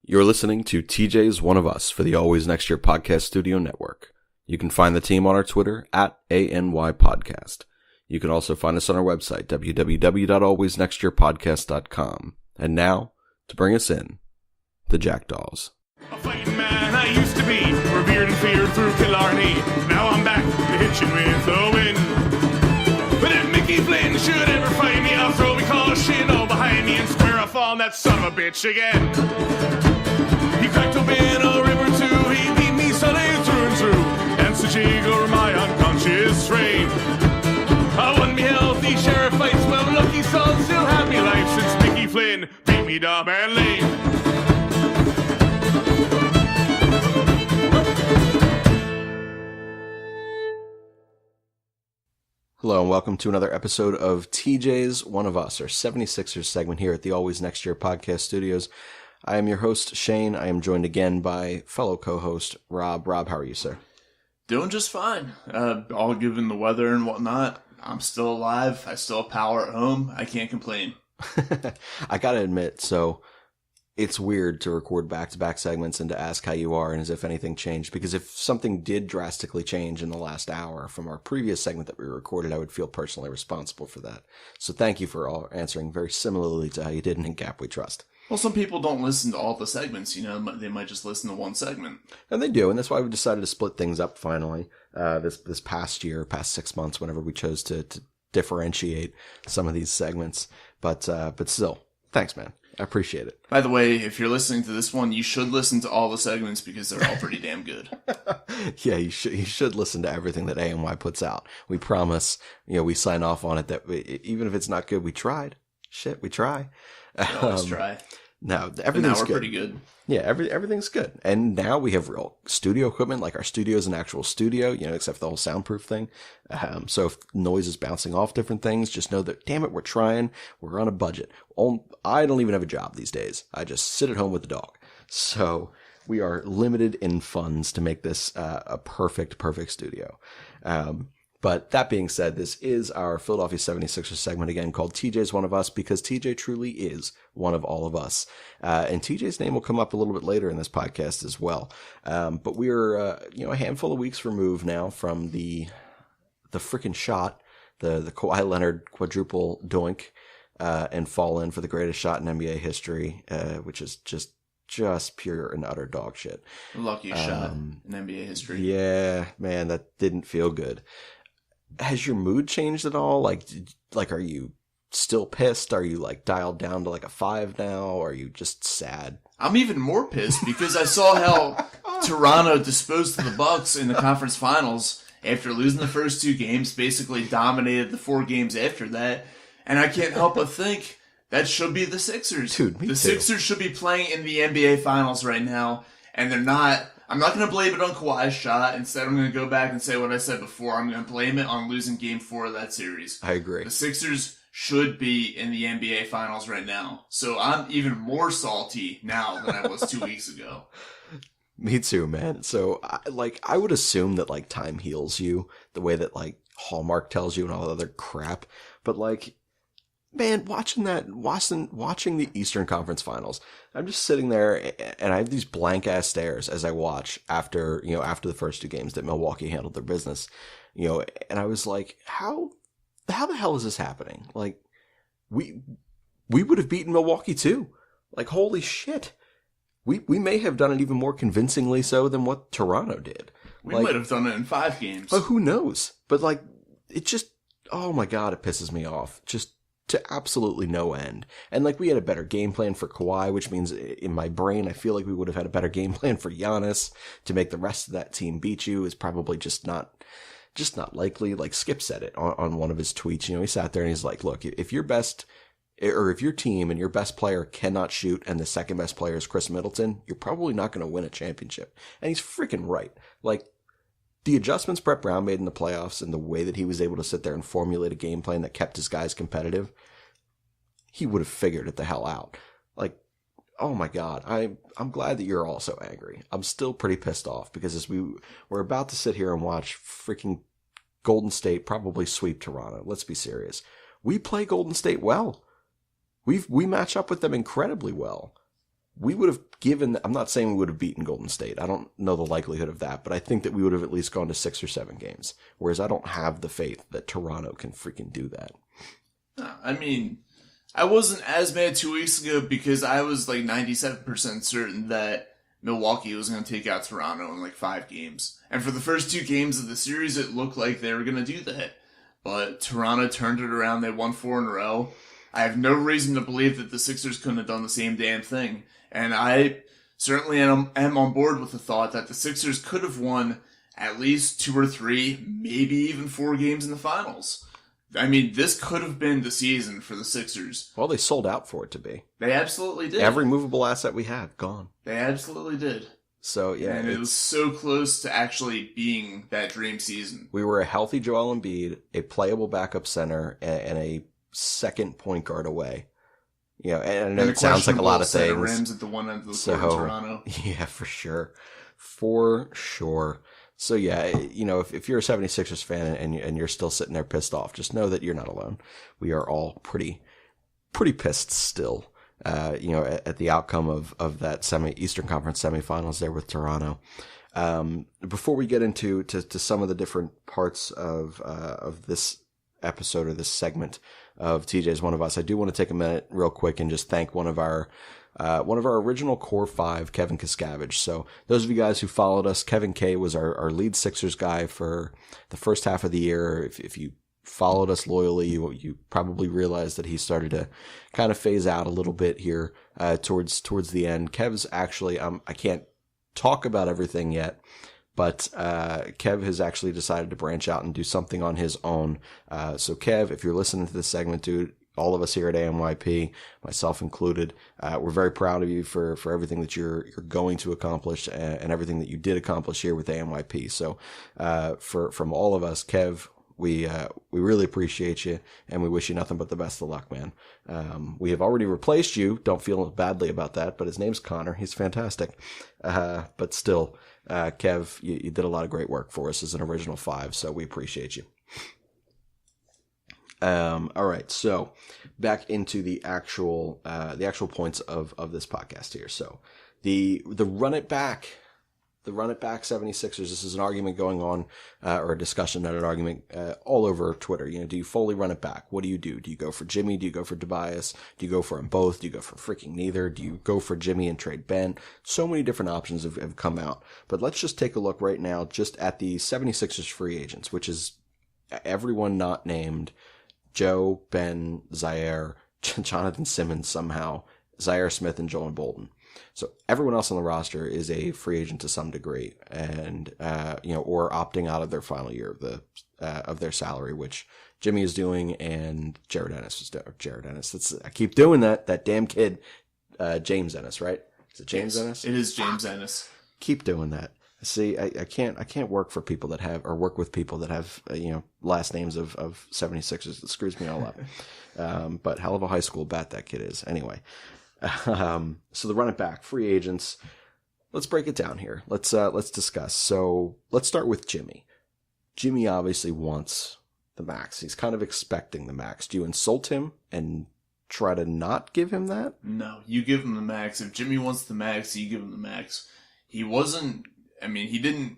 You're listening to TJ's One of Us for the Always Next Year Podcast Studio Network. You can find the team on our Twitter at ANY Podcast. You can also find us on our website, www.alwaysnextyearpodcast.com. And now, to bring us in, the Jackdaws. A fighting man I used to be, revered and feared through Killarney. Now I'm back to hitching with the wind. But if Mickey Flynn should ever find me, I'll throw me caution all behind me and square off on that son of a bitch again. He cracked open a river too, he beat me solid through and through, danced a jig over my unconscious frame. I won me healthy sheriff fights, well lucky son still had me life since Mickey Flynn beat me dumb and lame. Hello and welcome to another episode of TJ's One of Us, our 76ers segment here at the Always Next Year Podcast Studios. I am your host, Shane. I am joined again by fellow co-host, Rob. Rob, how are you, sir? Doing just fine. All given the weather and whatnot, I'm still alive. I still have power at home. I can't complain. I gotta admit, so it's weird to record back-to-back segments and to ask how you are and as if anything changed, because if something did drastically change in the last hour from our previous segment that we recorded, I would feel personally responsible for that. So thank you for all answering very similarly to how you did in Gap We Trust. Well, some people don't listen to all the segments, they might just listen to one segment. And they do, and that's why we decided to split things up finally, this past year, past 6 months, whenever we chose to differentiate some of these segments. But still, thanks, man. I appreciate it. By the way, if you're listening to this one, you should listen to all the segments because they're all pretty damn good. Yeah, you should listen to everything that ANY puts out. We promise, we sign off on it that even if it's not good, we tried. Shit, we try. We always try. No, everything's good. Now we're pretty good. Yeah, everything's good. And now we have real studio equipment, like our studio is an actual studio, except for the whole soundproof thing. So if noise is bouncing off different things, just know that, damn it, we're trying. We're on a budget. I don't even have a job these days. I just sit at home with the dog. So we are limited in funds to make this a perfect studio. But that being said, this is our Philadelphia 76ers segment again called TJ's One of Us because TJ truly is one of all of us. And TJ's name will come up a little bit later in this podcast as well. But we're, a handful of weeks removed now from the frickin' shot, the Kawhi Leonard quadruple doink, and fall in for the greatest shot in NBA history, which is just pure and utter dog shit. Luckiest shot in NBA history. Yeah, man, that didn't feel good. Has your mood changed at all? Like, are you still pissed? Are you dialed down to a 5 now? Or are you just sad? I'm even more pissed because I saw how Toronto disposed of the Bucks in the conference finals after losing the first 2 games, basically dominated the 4 games after that. And I can't help but think that should be the Sixers. Dude, me too. Sixers should be playing in the NBA finals right now, and they're not. I'm not going to blame it on Kawhi's shot. Instead, I'm going to go back and say what I said before. I'm going to blame it on losing Game 4 of that series. I agree. The Sixers should be in the NBA Finals right now. So I'm even more salty now than I was 2 weeks ago. Me too, man. So, I would assume that, time heals you the way that, Hallmark tells you and all that other crap. But, man, watching the Eastern Conference Finals, I'm just sitting there and I have these blank ass stares as I watch after the first 2 games that Milwaukee handled their business, and I was like, how the hell is this happening? We would have beaten Milwaukee too. Holy shit. We may have done it even more convincingly so than what Toronto did. We might have done it in 5 games. But who knows? But it just, oh my God, it pisses me off. Just to absolutely no end. And we had a better game plan for Kawhi, which means in my brain, I feel like we would have had a better game plan for Giannis. To make the rest of that team beat you is probably just not likely. Skip said it on one of his tweets. He sat there and he's like, look, if your team and your best player cannot shoot and the second best player is Chris Middleton, you're probably not going to win a championship. And he's freaking right. The adjustments Brett Brown made in the playoffs and the way that he was able to sit there and formulate a game plan that kept his guys competitive, he would have figured it the hell out. Oh my God, I'm glad that you're also angry. I'm still pretty pissed off because as we're about to sit here and watch freaking Golden State probably sweep Toronto. Let's be serious. We play Golden State well. We match up with them incredibly well. we would have given, I'm not saying we would have beaten Golden State. I don't know the likelihood of that, but I think that we would have at least gone to 6 or 7 games. Whereas I don't have the faith that Toronto can freaking do that. I mean, I wasn't as mad 2 weeks ago because I was like 97% certain that Milwaukee was going to take out Toronto in like 5 games. And for the first 2 games of the series, it looked like they were going to do that. But Toronto turned it around. They won 4 in a row. I have no reason to believe that the Sixers couldn't have done the same damn thing. And I certainly am on board with the thought that the Sixers could have won at least 2 or 3, maybe even 4 games in the finals. I mean, this could have been the season for the Sixers. Well, they sold out for it to be. They absolutely did. Every movable asset we had, gone. They absolutely did. So, yeah. And it was so close to actually being that dream season. We were a healthy Joel Embiid, a playable backup center, and a second point guard away. You know, and I know it sounds like a lot of things. Rims at the one end of the court in Toronto. Yeah, for sure. For sure. So, yeah, you know, if you're a 76ers fan and you're still sitting there pissed off, just know that you're not alone. We are all pretty pissed still, you know, at the outcome of that Eastern Conference semifinals there with Toronto. Before we get into some of the different parts of this episode or this segment of TJ's One of Us, I do want to take a minute real quick and just thank one of our original core 5, Kevin Kaskavage. So those of you guys who followed us, Kevin K was our lead Sixers guy for the first half of the year. If you followed us loyally, you probably realized that he started to kind of phase out a little bit here towards the end. Kev's actually, I can't talk about everything yet, but Kev has actually decided to branch out and do something on his own. So Kev, if you're listening to this segment, dude, all of us here at AMYP, myself included, we're very proud of you for everything that you're going to accomplish and everything that you did accomplish here with AMYP. So from all of us, Kev, we really appreciate you, and we wish you nothing but the best of luck, man. We have already replaced you. Don't feel badly about that, but his name's Connor. He's fantastic. But still, Kev, you did a lot of great work for us as an original 5, so we appreciate you. All right, so back into the actual points of this podcast here. So the run it back 76ers. This is an argument going on, or a discussion, not an argument, all over Twitter. You know, do you fully run it back? What do you do? Do you go for Jimmy? Do you go for Tobias? Do you go for them both? Do you go for freaking neither? Do you go for Jimmy and trade Ben? So many different options have come out. But let's just take a look right now just at the 76ers free agents, which is everyone not named. Joe, Ben, Zaire, Jonathan Simmons somehow, Zaire Smith, and Joel Bolden. So everyone else on the roster is a free agent to some degree, and you know, or opting out of their final year of their salary, which Jimmy is doing, and Jared Ennis is doing. Jared Ennis. I keep doing that. That damn kid, James Ennis, right? Is it James Ennis? It is James Ennis. Keep doing that. See, I can't work for people that have, or work with people that have, you know, last names of 76ers. It screws me all up. But hell of a high school bat that kid is. Anyway, so the run it back, free agents. Let's break it down here. Let's discuss. So let's start with Jimmy. Jimmy obviously wants the max. He's kind of expecting the max. Do you insult him and try to not give him that? No, you give him the max. If Jimmy wants the max, you give him the max. He didn't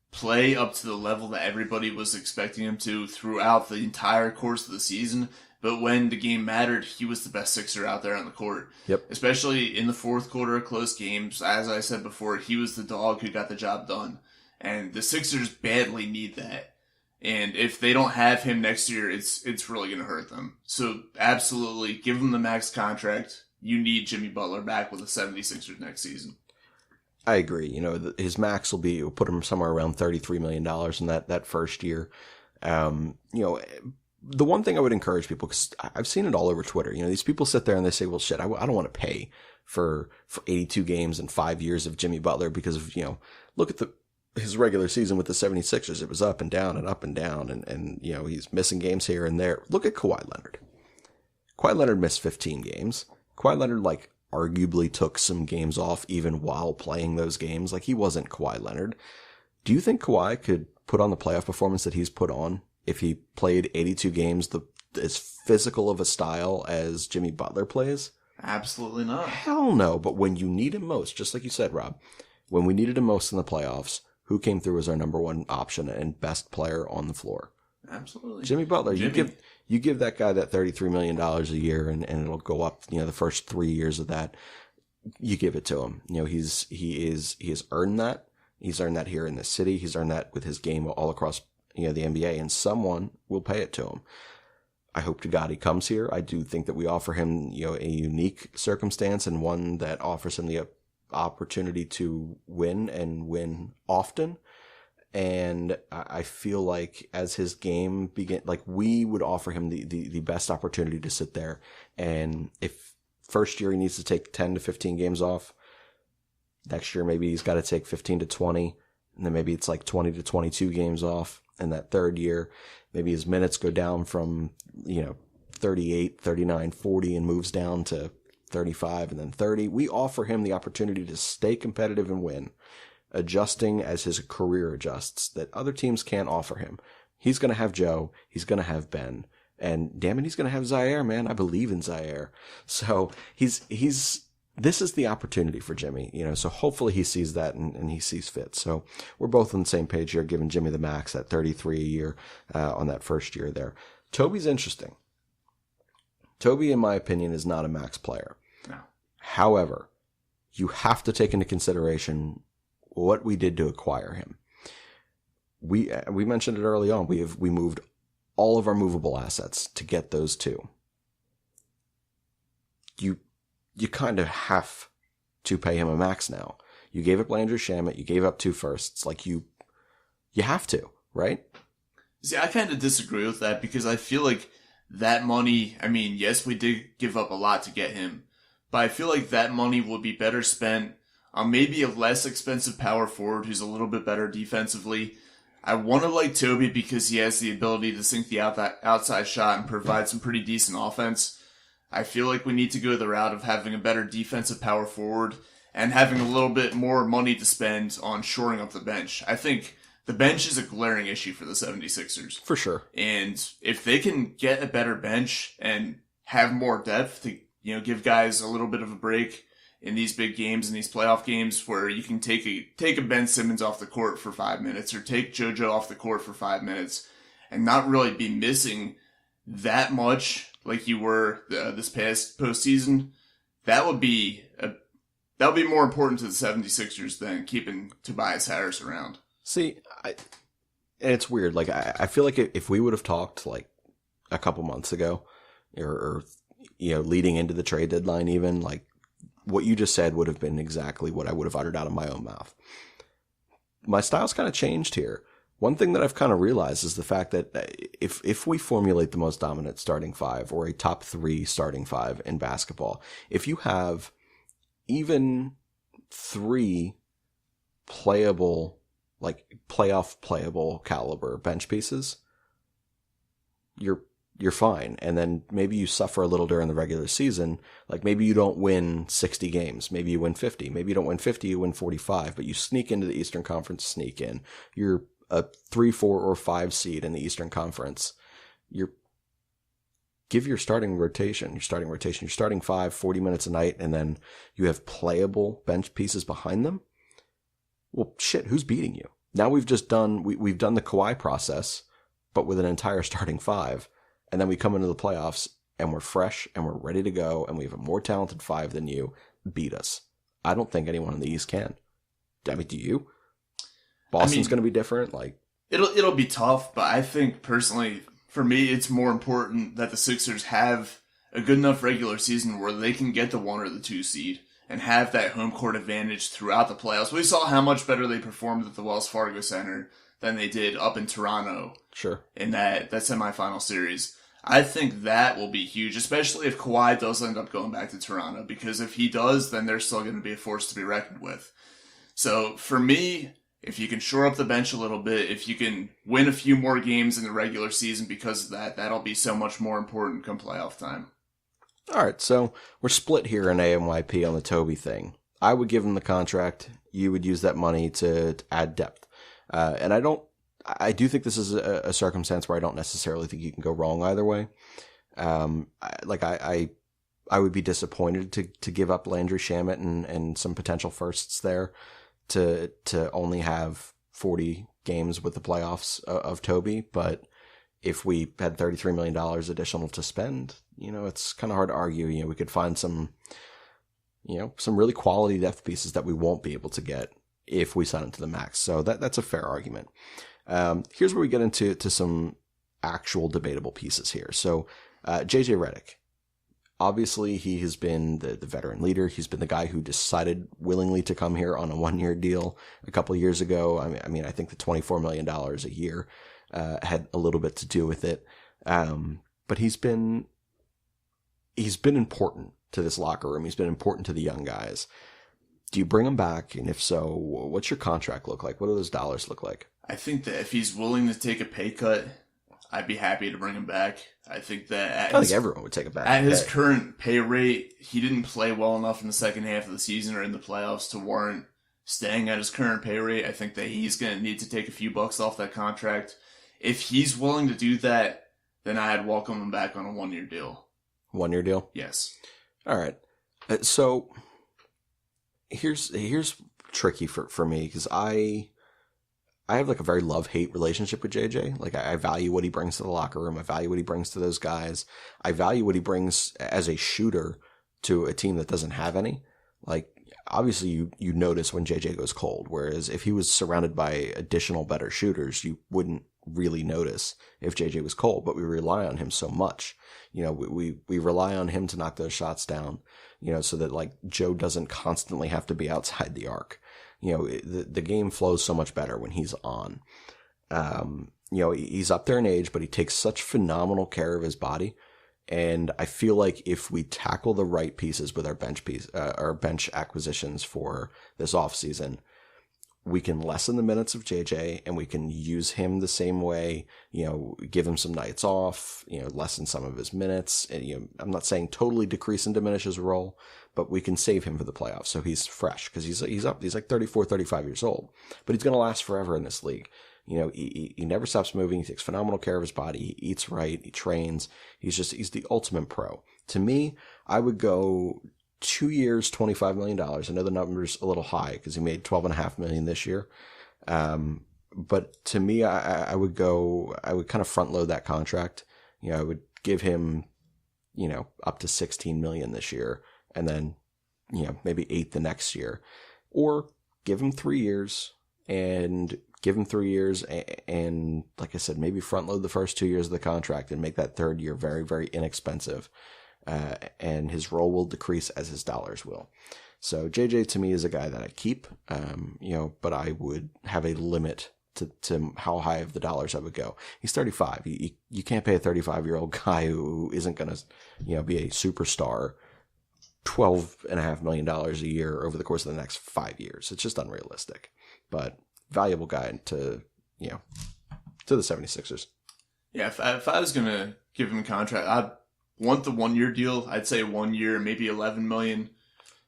play up to the level that everybody was expecting him to throughout the entire course of the season. But when the game mattered, he was the best Sixer out there on the court. Yep. Especially in the fourth quarter of close games. As I said before, he was the dog who got the job done. And the Sixers badly need that. And if they don't have him next year, it's really going to hurt them. So absolutely, give him the max contract. You need Jimmy Butler back with the 76ers next season. I agree. You know, his max will put him somewhere around $33 million in that first year. You know, the one thing I would encourage people, because I've seen it all over Twitter, you know, these people sit there and they say, well, shit, I don't want to pay for 82 games and 5 years of Jimmy Butler because of, you know, look at his regular season with the 76ers. It was up and down and up and down. And you know, he's missing games here and there. Look at Kawhi Leonard. Kawhi Leonard missed 15 games. Kawhi Leonard, arguably took some games off even while playing those games. He wasn't Kawhi Leonard. Do you think Kawhi could put on the playoff performance that he's put on if he played 82 games as physical of a style as Jimmy Butler plays? Absolutely not. Hell no. But when you need him most, just like you said, Rob, when we needed him most in the playoffs, who came through as our number one option and best player on the floor? Absolutely. Jimmy Butler. You give that guy that $33 million a year and it'll go up, the first 3 years of that. You give it to him. He has earned that. He's earned that here in the city. He's earned that with his game all across, the NBA, and someone will pay it to him. I hope to God he comes here. I do think that we offer him, a unique circumstance and one that offers him the opportunity to win and win often. And I feel like as his game begin, like we would offer him the best opportunity to sit there. And if first year he needs to take 10 to 15 games off, next year maybe he's got to take 15 to 20, and then maybe it's like 20 to 22 games off. And that third year, maybe his minutes go down from, 38, 39, 40 and moves down to 35 and then 30. We offer him the opportunity to stay competitive and win, adjusting as his career adjusts, that other teams can't offer him. He's going to have Joe. He's going to have Ben. And damn it, he's going to have Zaire, man. I believe in Zaire. So this is the opportunity for Jimmy, so hopefully he sees that and he sees fit. So we're both on the same page here, giving Jimmy the max at 33 a year on that first year there. Toby's interesting. Toby, in my opinion, is not a max player. No. However, you have to take into consideration what we did to acquire him. We mentioned it early on. We moved all of our movable assets to get those two. You kind of have to pay him a max now. You gave up Landry Shamet. You gave up 2 firsts. Like you have to, right? See, I kind of disagree with that because I feel like that money, I mean, yes, we did give up a lot to get him, but I feel like that money would be better spent on maybe a less expensive power forward who's a little bit better defensively. I want to like Toby because he has the ability to sink the outside shot and provide some pretty decent offense. I feel like we need to go the route of having a better defensive power forward and having a little bit more money to spend on shoring up the bench. I think the bench is a glaring issue for the 76ers. For sure. And if they can get a better bench and have more depth to, give guys a little bit of a break in these big games and these playoff games where you can take a Ben Simmons off the court for 5 minutes or take JoJo off the court for 5 minutes and not really be missing that much like you were this past postseason, that would be more important to the 76ers than keeping Tobias Harris around. See, and it's weird. Like I feel like if we would have talked like a couple months ago, or leading into the trade deadline, even like what you just said would have been exactly what I would have uttered out of my own mouth. My style's kind of changed here. One thing that I've kind of realized is the fact that if we formulate the most dominant starting 5 or a top 3 starting 5 in basketball, if you have even 3 playable, like playoff playable caliber bench pieces, you're fine. And then maybe you suffer a little during the regular season. Like maybe you don't win 60 games. Maybe you win 50. Maybe you don't win 50, you win 45, but you sneak into the Eastern Conference, sneak in. You're a 3, 4, or 5 seed in the Eastern Conference. Give your starting 5, 40 minutes a night, and then you have playable bench pieces behind them. Well, shit, who's beating you? Now we've done the Kawhi process, but with an entire starting 5, and then we come into the playoffs and we're fresh and we're ready to go, and we have a more talented 5 than you. Beat us. I don't think anyone in the East can. I mean, do you? Boston's going to be different. Like it'll be tough, but I think personally, for me, it's more important that the Sixers have a good enough regular season where they can get the 1 or the 2 seed and have that home court advantage throughout the playoffs. We saw how much better they performed at the Wells Fargo Center than they did up in Toronto. Sure. In that semifinal series. I think that will be huge, especially if Kawhi does end up going back to Toronto, because if he does, then they're still going to be a force to be reckoned with. So for me, if you can shore up the bench a little bit, if you can win a few more games in the regular season because of that, that'll be so much more important come playoff time. All right, so we're split here in AMYP on the Toby thing. I would give him the contract. You would use that money to add depth. And I do think this is a circumstance where I don't necessarily think you can go wrong either way. I I would be disappointed to give up Landry Shamet and some potential firsts there to only have 40 games with the playoffs of Toby. But if we had $33 million additional to spend, it's kind of hard to argue. We could find some really quality depth pieces that we won't be able to get if we sign him to the max. So that's a fair argument. Here's where we get into some actual debatable pieces here. So JJ Redick. Obviously, he has been the veteran leader. He's been the guy who decided willingly to come here on a 1-year deal a couple of years ago. I mean, I think the $24 million a year had a little bit to do with it. But he's been important to this locker room. He's been important to the young guys. Do you bring him back? And if so, what's your contract look like? What do those dollars look like? I think that if he's willing to take a pay cut, I'd be happy to bring him back. I think that I think everyone would take it back. At his current pay rate, he didn't play well enough in the second half of the season or in the playoffs to warrant staying at his current pay rate. I think that he's going to need to take a few bucks off that contract. If he's willing to do that, then I'd welcome him back on a 1-year deal. 1-year deal? Yes. All right. So here's tricky for me because I have like a very love-hate relationship with JJ. Like I value what he brings to the locker room. I value what he brings to those guys. I value what he brings as a shooter to a team that doesn't have any. Like obviously you notice when JJ goes cold, whereas if he was surrounded by additional better shooters, you wouldn't really notice if JJ was cold, but we rely on him so much. We rely on him to knock those shots down, so that like Joe doesn't constantly have to be outside the arc. The game flows so much better when he's on. He's up there in age, but he takes such phenomenal care of his body. And I feel like if we tackle the right pieces with our bench acquisitions for this offseason, we can lessen the minutes of JJ and we can use him the same way, give him some nights off, lessen some of his minutes. And, I'm not saying totally decrease and diminish his role, but we can save him for the playoffs. So he's fresh because he's like 34, 35 years old, but he's going to last forever in this league. He never stops moving. He takes phenomenal care of his body. He eats right. He trains. He's the ultimate pro. To me, I would go 2 years, $25 million. I know the number's a little high because he made $12.5 million this year. But to me, I would kind of front load that contract. I would give him, up to $16 million this year and then, maybe $8 million the next year, or give him 3 years and like I said, maybe front load the first 2 years of the contract and make that third year very, very inexpensive. And his role will decrease as his dollars will. So JJ to me is a guy that I keep, but I would have a limit to how high of the dollars I would go. He's 35. You can't pay a 35-year-old guy who isn't going to, be a superstar $12.5 million a year over the course of the next 5 years. It's just unrealistic, but valuable guy to the 76ers. Yeah. If I was going to give him a contract, I'd want the 1-year deal. I'd say 1 year, maybe $11 million.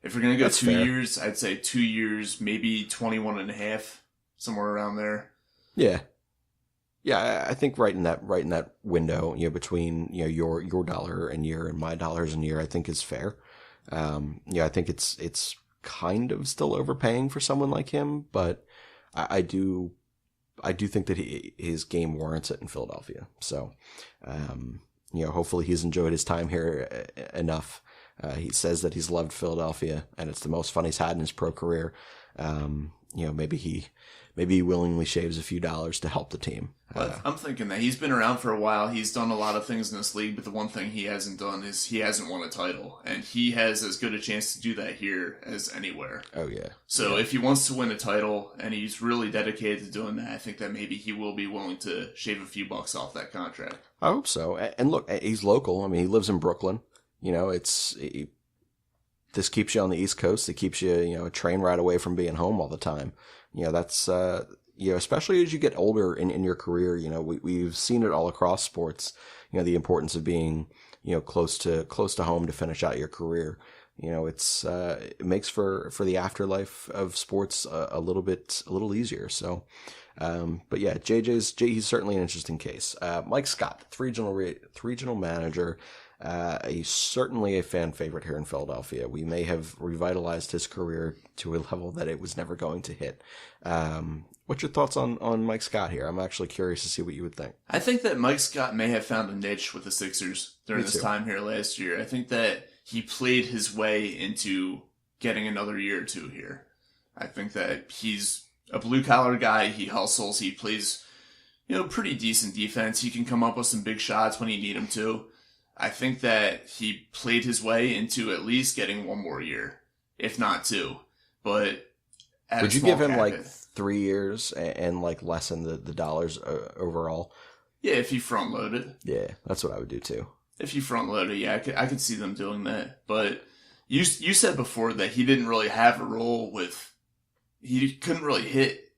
If we're going to go That's 2 fair. Years, I'd say 2 years, maybe 21.5, somewhere around there. Yeah. Yeah, I think right in that window, between your dollar and year and my dollars and year, I think is fair. I think it's kind of still overpaying for someone like him, but I do think that his game warrants it in Philadelphia. So, hopefully he's enjoyed his time here enough. He says that he's loved Philadelphia and it's the most fun he's had in his pro career. Maybe he willingly shaves a few dollars to help the team. I'm thinking that he's been around for a while. He's done a lot of things in this league, but the one thing he hasn't done is he hasn't won a title. And he has as good a chance to do that here as anywhere. Oh, yeah. So if he wants to win a title and he's really dedicated to doing that, I think that maybe he will be willing to shave a few bucks off that contract. I hope so. And look, he's local. I mean, he lives in Brooklyn. This keeps you on the East Coast. It keeps you, a train ride away from being home all the time. That's, especially as you get older in your career, we've seen it all across sports, the importance of being, close to home to finish out your career. It makes for the afterlife of sports a little easier. So, but yeah, he's certainly an interesting case. Mike Scott, regional manager He's certainly a fan favorite here in Philadelphia. We may have revitalized his career to a level that it was never going to hit. What's your thoughts on Mike Scott here? I'm actually curious to see what you would think. I think that Mike Scott may have found a niche with the Sixers during his time here last year. I think that he played his way into getting another year or two here. I think that he's a blue-collar guy. He hustles. He plays, pretty decent defense. He can come up with some big shots when you need him to. I think that he played his way into at least getting one more year, if not two. But would you give him like 3 years and like lessen the dollars overall? Yeah, if you front load it. Yeah, that's what I would do too. If you front load it, yeah, I could see them doing that. But you said before that he didn't really have a role he couldn't really hit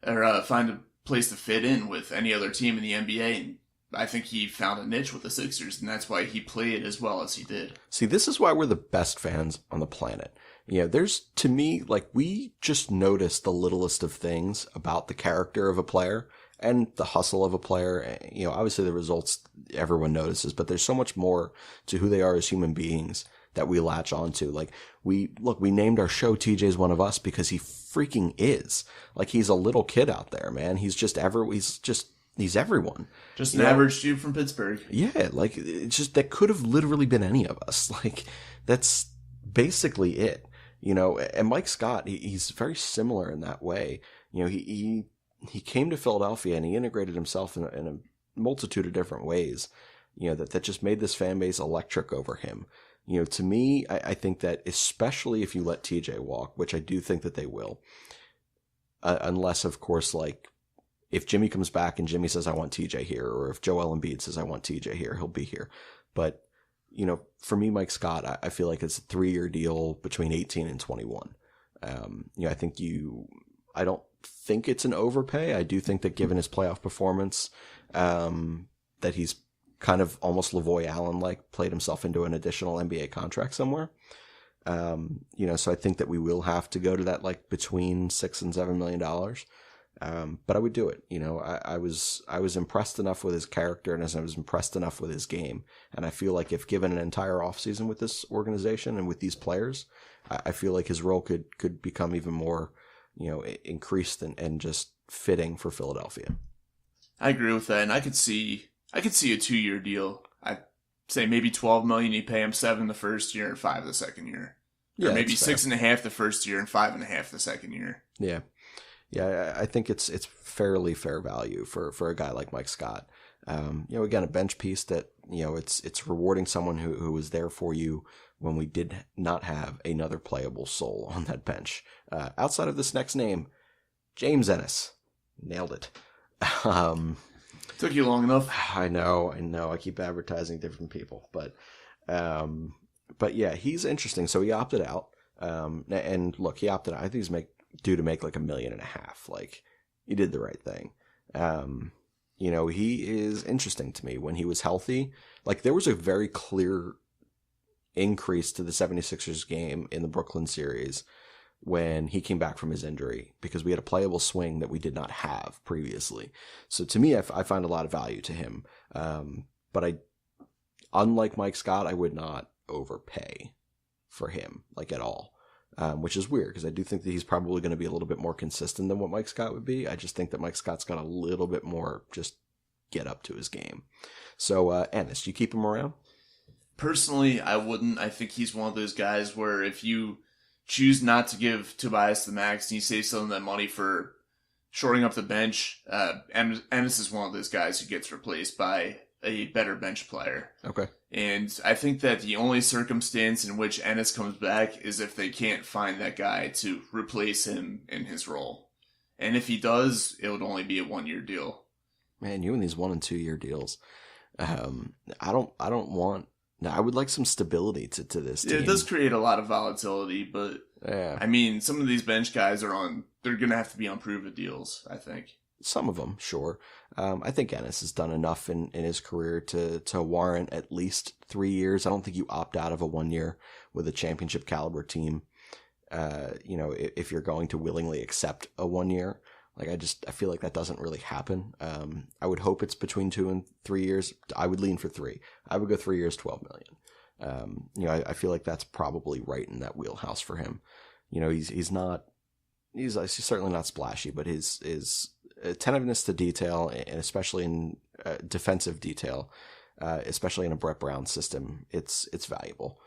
or find a place to fit in with any other team in the NBA. And I think he found a niche with the Sixers, and that's why he played as well as he did. See, this is why we're the best fans on the planet. There's, to me, like, we just notice the littlest of things about the character of a player and the hustle of a player. Obviously the results everyone notices, but there's so much more to who they are as human beings that we latch onto. Like, we named our show TJ's One of Us because he freaking is. Like, he's a little kid out there, man. He's everyone. Just an average dude from Pittsburgh. Yeah, like, it's just, that could have literally been any of us. Like, that's basically it. And Mike Scott, he's very similar in that way. He came to Philadelphia and he integrated himself in a multitude of different ways, that just made this fan base electric over him. To me, I think that especially if you let TJ walk, which I do think that they will, unless, of course, like, if Jimmy comes back and Jimmy says, I want TJ here, or if Joel Embiid says, I want TJ here, he'll be here. But, for me, Mike Scott, I feel like it's a 3-year deal between 18 and 21. I don't think it's an overpay. I do think that given his playoff performance, that he's kind of almost Lavoy Allen-like played himself into an additional NBA contract somewhere. So I think that we will have to go to that, like, between $6 and $7 million. But I would do it. I was impressed enough with his character, and I was impressed enough with his game. And I feel like if given an entire offseason with this organization and with these players, I feel like his role could become even more, increased and just fitting for Philadelphia. I agree with that, and I could see a 2-year deal. I'd say maybe $12 million. You pay him $7 the first year and $5 the second year, or maybe $6.5 the first year and $5.5 the second year. Yeah. Yeah, I think it's fairly fair value for a guy like Mike Scott. Again, a bench piece that, it's rewarding someone who was there for you when we did not have another playable soul on that bench. Outside of this next name, James Ennis. Nailed it. Took you long enough. I know. I keep advertising different people. But yeah, he's interesting. So he opted out. And look, he opted out. I think he's due to make like $1.5 million. Like, he did the right thing. He is interesting to me. When he was healthy, like, there was a very clear increase to the 76ers game in the Brooklyn series when he came back from his injury, because we had a playable swing that we did not have previously. So to me, I find a lot of value to him. But unlike Mike Scott, I would not overpay for him, like, at all. Which is weird, because I do think that he's probably going to be a little bit more consistent than what Mike Scott would be. I just think that Mike Scott's got a little bit more just get up to his game. So, Ennis, do you keep him around? Personally, I wouldn't. I think he's one of those guys where if you choose not to give Tobias the max and you save some of that money for shoring up the bench, Ennis is one of those guys who gets replaced by a better bench player. Okay. And I think that the only circumstance in which Ennis comes back is if they can't find that guy to replace him in his role. And if he does, it would only be a 1-year deal. Man, you and these 1 and 2 year deals. I would like some stability to this team. It does create a lot of volatility, but yeah. I mean, some of these bench guys they're going to have to be on prove-it deals, I think. Some of them, sure. I think Ennis has done enough in his career to warrant at least 3 years. I don't think you opt out of a 1 year with a championship caliber team, if you're going to willingly accept a 1 year. Like, I feel like that doesn't really happen. I would hope it's between 2 and 3 years. I would lean for 3. I would go 3 years, 12 million. I feel like that's probably right in that wheelhouse for him. He's certainly not splashy, but his attentiveness to detail, and especially in defensive detail, especially in a Brett Brown system, it's valuable.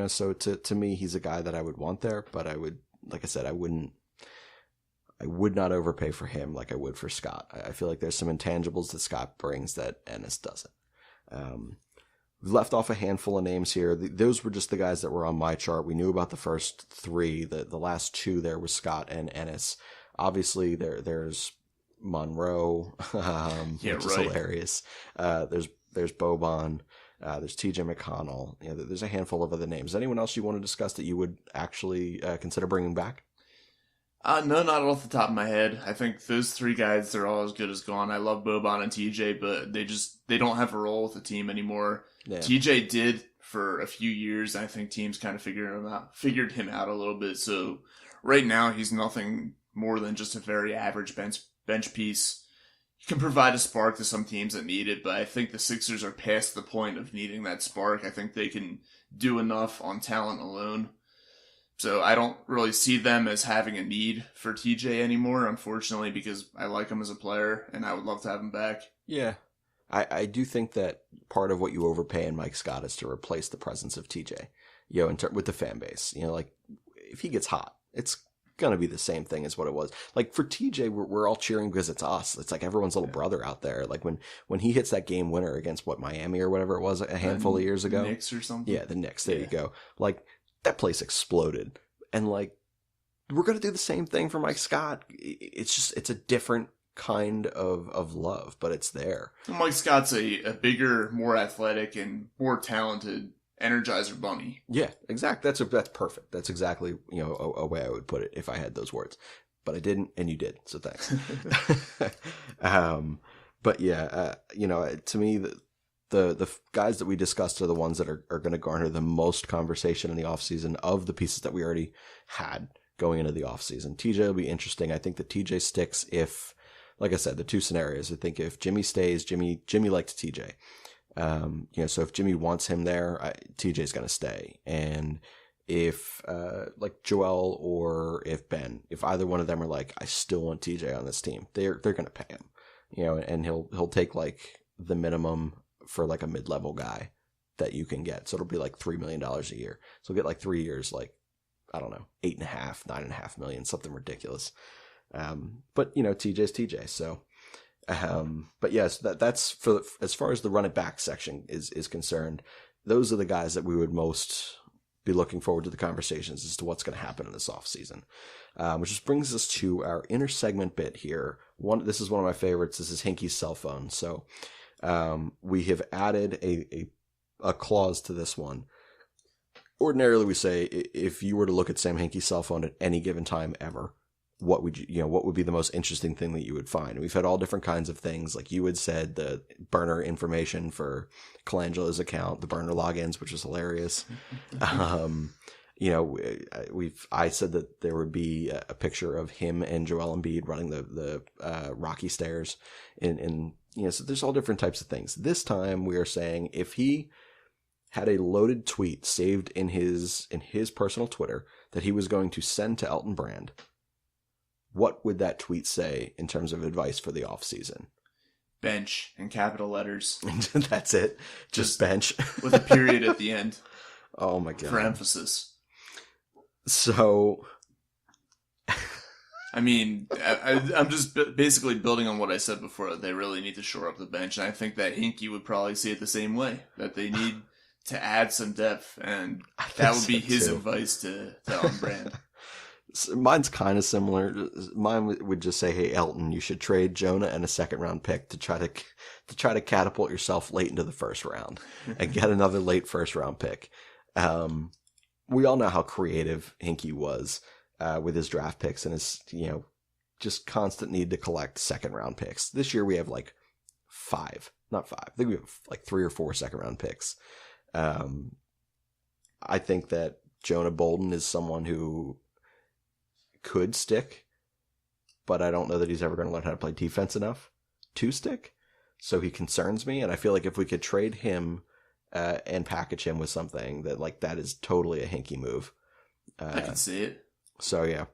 So to me, he's a guy that I would want there, but I would, like I said, I would not overpay for him like I would for Scott. I feel like there's some intangibles that Scott brings that Ennis doesn't. We've left off a handful of names here. Those were just the guys that were on my chart. We knew about the first 3. The last 2 there was Scott and Ennis. Obviously, there's Monroe, which is hilarious. There's Boban. There's TJ McConnell. There's a handful of other names. Anyone else you want to discuss that you would actually consider bringing back? No, not off the top of my head. I think those 3 guys, they're all as good as gone. I love Boban and TJ, but they don't have a role with the team anymore. Yeah. TJ did for a few years. I think teams kind of figured him out a little bit. So right now, he's nothing more than just a very average bench piece. He can provide a spark to some teams that need it, but I think the Sixers are past the point of needing that spark. I think they can do enough on talent alone. So I don't really see them as having a need for TJ anymore, unfortunately, because I like him as a player, and I would love to have him back. Yeah. I do think that part of what you overpay in Mike Scott is to replace the presence of TJ, with the fan base. Like, if he gets hot, it's going to be the same thing as what it was. Like, for TJ, we're all cheering because it's us. It's like everyone's little brother out there. Like, when he hits that game winner against, Miami or whatever it was a handful of years ago. Knicks or something? Yeah, the Knicks. There you go. Like, that place exploded. And, like, we're going to do the same thing for Mike Scott. It's a different kind of love, but it's there. Mike Scott's a bigger, more athletic, and more talented Energizer Bunny. Yeah, exactly. That's perfect. That's exactly, a way I would put it if I had those words. But I didn't, and you did, so thanks. But yeah, to me, the guys that we discussed are the ones that are going to garner the most conversation in the offseason of the pieces that we already had going into the offseason. TJ will be interesting. I think that TJ sticks if, like I said, the 2 scenarios. I think if Jimmy stays, Jimmy likes TJ. So if Jimmy wants him there, TJ's going to stay. And if, like Joel or if either one of them are like, I still want TJ on this team, they're going to pay him, and he'll take like the minimum for like a mid-level guy that you can get. So it'll be like $3 million a year. So he'll get like 3 years, like, I don't know, 8.5, 9.5 million, something ridiculous. But TJ's TJ. So, but yes, that's for as far as the run it back section is concerned. Those are the guys that we would most be looking forward to the conversations as to what's going to happen in this offseason. Which just brings us to our inner segment bit here. This is one of my favorites. This is Hinkie's cell phone. So, we have added a clause to this one. Ordinarily, we say if you were to look at Sam Hinkie's cell phone at any given time ever, what would what would be the most interesting thing that you would find? And we've had all different kinds of things. Like you had said, the burner information for Colangelo's account, the burner logins, which was hilarious. I said that there would be a picture of him and Joel Embiid running the Rocky stairs so there's all different types of things. This time we are saying if he had a loaded tweet saved in his personal Twitter that he was going to send to Elton Brand, what would that tweet say in terms of advice for the offseason? Bench in capital letters. That's it. Just bench. With a period at the end. Oh my God. For emphasis. So, I mean, I'm just basically building on what I said before. That they really need to shore up the bench. And I think that Hinkie would probably see it the same way. That they need to add some depth. And that would be his advice to Elton Brand. Mine's kind of similar. Mine would just say, "Hey, Elton, you should trade Jonah and a second-round pick to try to catapult yourself late into the first round and get another late first-round pick." We all know how creative Hinkie was with his draft picks and his just constant need to collect second-round picks. This year we have like 5, not 5. I think we have like 3 or 4 second-round picks. I think that Jonah Bolden is someone who could stick but I don't know that he's ever going to learn how to play defense enough to stick. So he concerns me, and I feel like if we could trade him and package him with something that is totally a Hinkie move. I can see it. So yeah.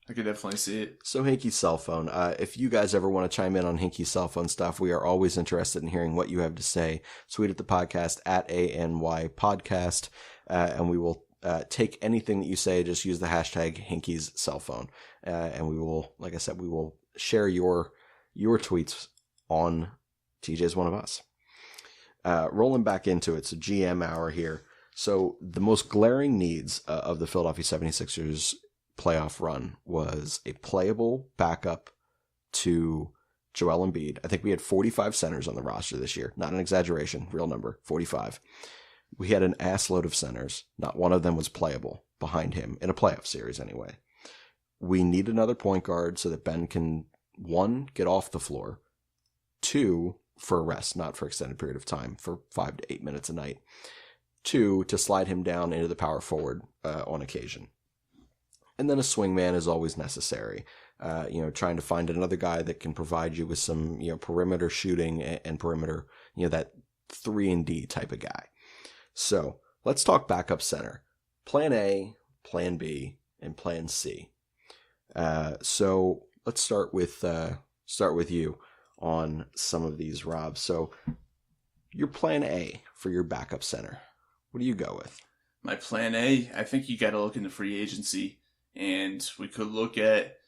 I could definitely see it. So Hinkie's cell phone. If you guys ever want to chime in on Hinkie's cell phone stuff, we are always interested in hearing what you have to say. Tweet at the podcast at ANY Podcast, and we will take anything that you say. Just use the hashtag Hinkie's cell phone, and we will, like I said, we will share your tweets on TJ's One of Us. Rolling back into it, so GM hour here. So the most glaring needs of the Philadelphia 76ers playoff run was a playable backup to Joel Embiid. I think we had 45 centers on the roster this year. Not an exaggeration, real number, 45. We had an ass load of centers. Not one of them was playable behind him, in a playoff series anyway. We need another point guard so that Ben can, 1, get off the floor, 2, for a rest, not for extended period of time, for 5 to 8 minutes a night, 2, to slide him down into the power forward on occasion. And then a swingman is always necessary. Trying to find another guy that can provide you with some, perimeter shooting and perimeter, that 3-and-D type of guy. So let's talk backup center. Plan A, Plan B, and Plan C. So let's start with you on some of these, Rob. So your Plan A for your backup center. What do you go with? My Plan A, I think you got to look into free agency. And we could look at,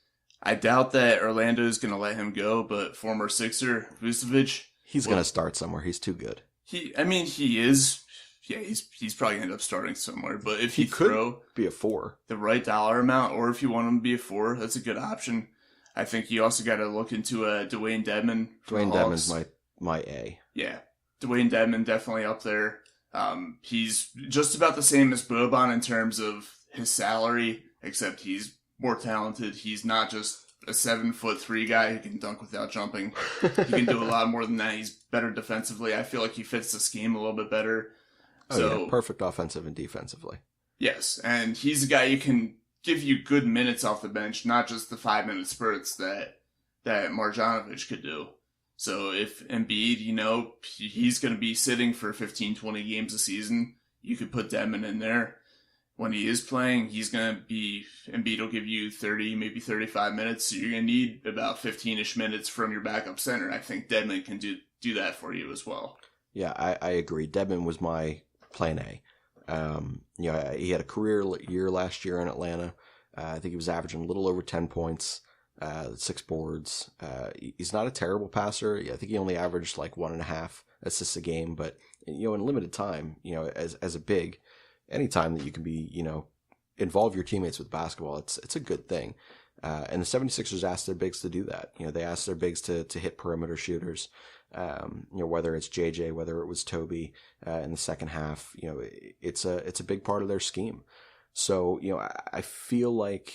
I doubt that Orlando's going to let him go, but former Sixer, Vucevic. He's going to start somewhere. He's too good. He is. Yeah, he's probably going to end up starting somewhere. But if he could throw be a 4, the right dollar amount, or if you want him to be a 4, that's a good option. I think you also got to look into Dwayne Dedmon. Dwayne Dedmon's my A. Yeah, Dwayne Dedmon definitely up there. He's just about the same as Boban in terms of his salary, except he's more talented. He's not just a 7'3" guy who can dunk without jumping. He can do a lot more than that. He's better defensively. I feel like he fits the scheme a little bit better. Perfect offensive and defensively. Yes, and he's a guy who can give you good minutes off the bench, not just the 5-minute spurts that Marjanovic could do. So if Embiid, he's going to be sitting for 15, 20 games a season, you could put Dedmon in there. When he is playing, Embiid will give you 30, maybe 35 minutes, so you're going to need about 15-ish minutes from your backup center. I think Dedmon can do that for you as well. Yeah, I agree. Dedmon was my Plan A. He had a career year last year in Atlanta. I think he was averaging a little over 10 points, 6 boards. He's not a terrible passer. I think he only averaged like 1.5 assists a game, but in limited time, as a big, anytime that you can be, involve your teammates with basketball, it's a good thing. And the 76ers asked their bigs to do that. They asked their bigs to hit perimeter shooters. Whether it's JJ, whether it was Toby in the second half, it's a big part of their scheme. So, I feel like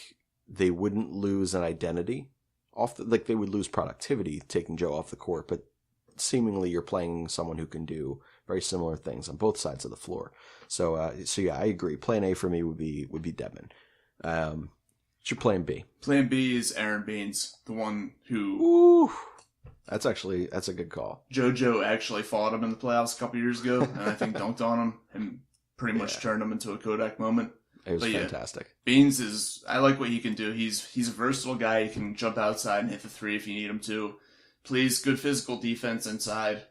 they wouldn't lose an identity like they would lose productivity taking Joe off the court, but seemingly you're playing someone who can do very similar things on both sides of the floor. So yeah, I agree. Plan A for me would be Dedmon. What's your Plan B? Plan B is Aaron Baines, the one who... Ooh, that's a good call. JoJo actually fought him in the playoffs a couple years ago, and I think dunked on him and pretty much turned him into a Kodak moment. It was fantastic. Baines I like what he can do. He's a versatile guy. He can jump outside and hit the 3 if you need him to. Plays good physical defense inside.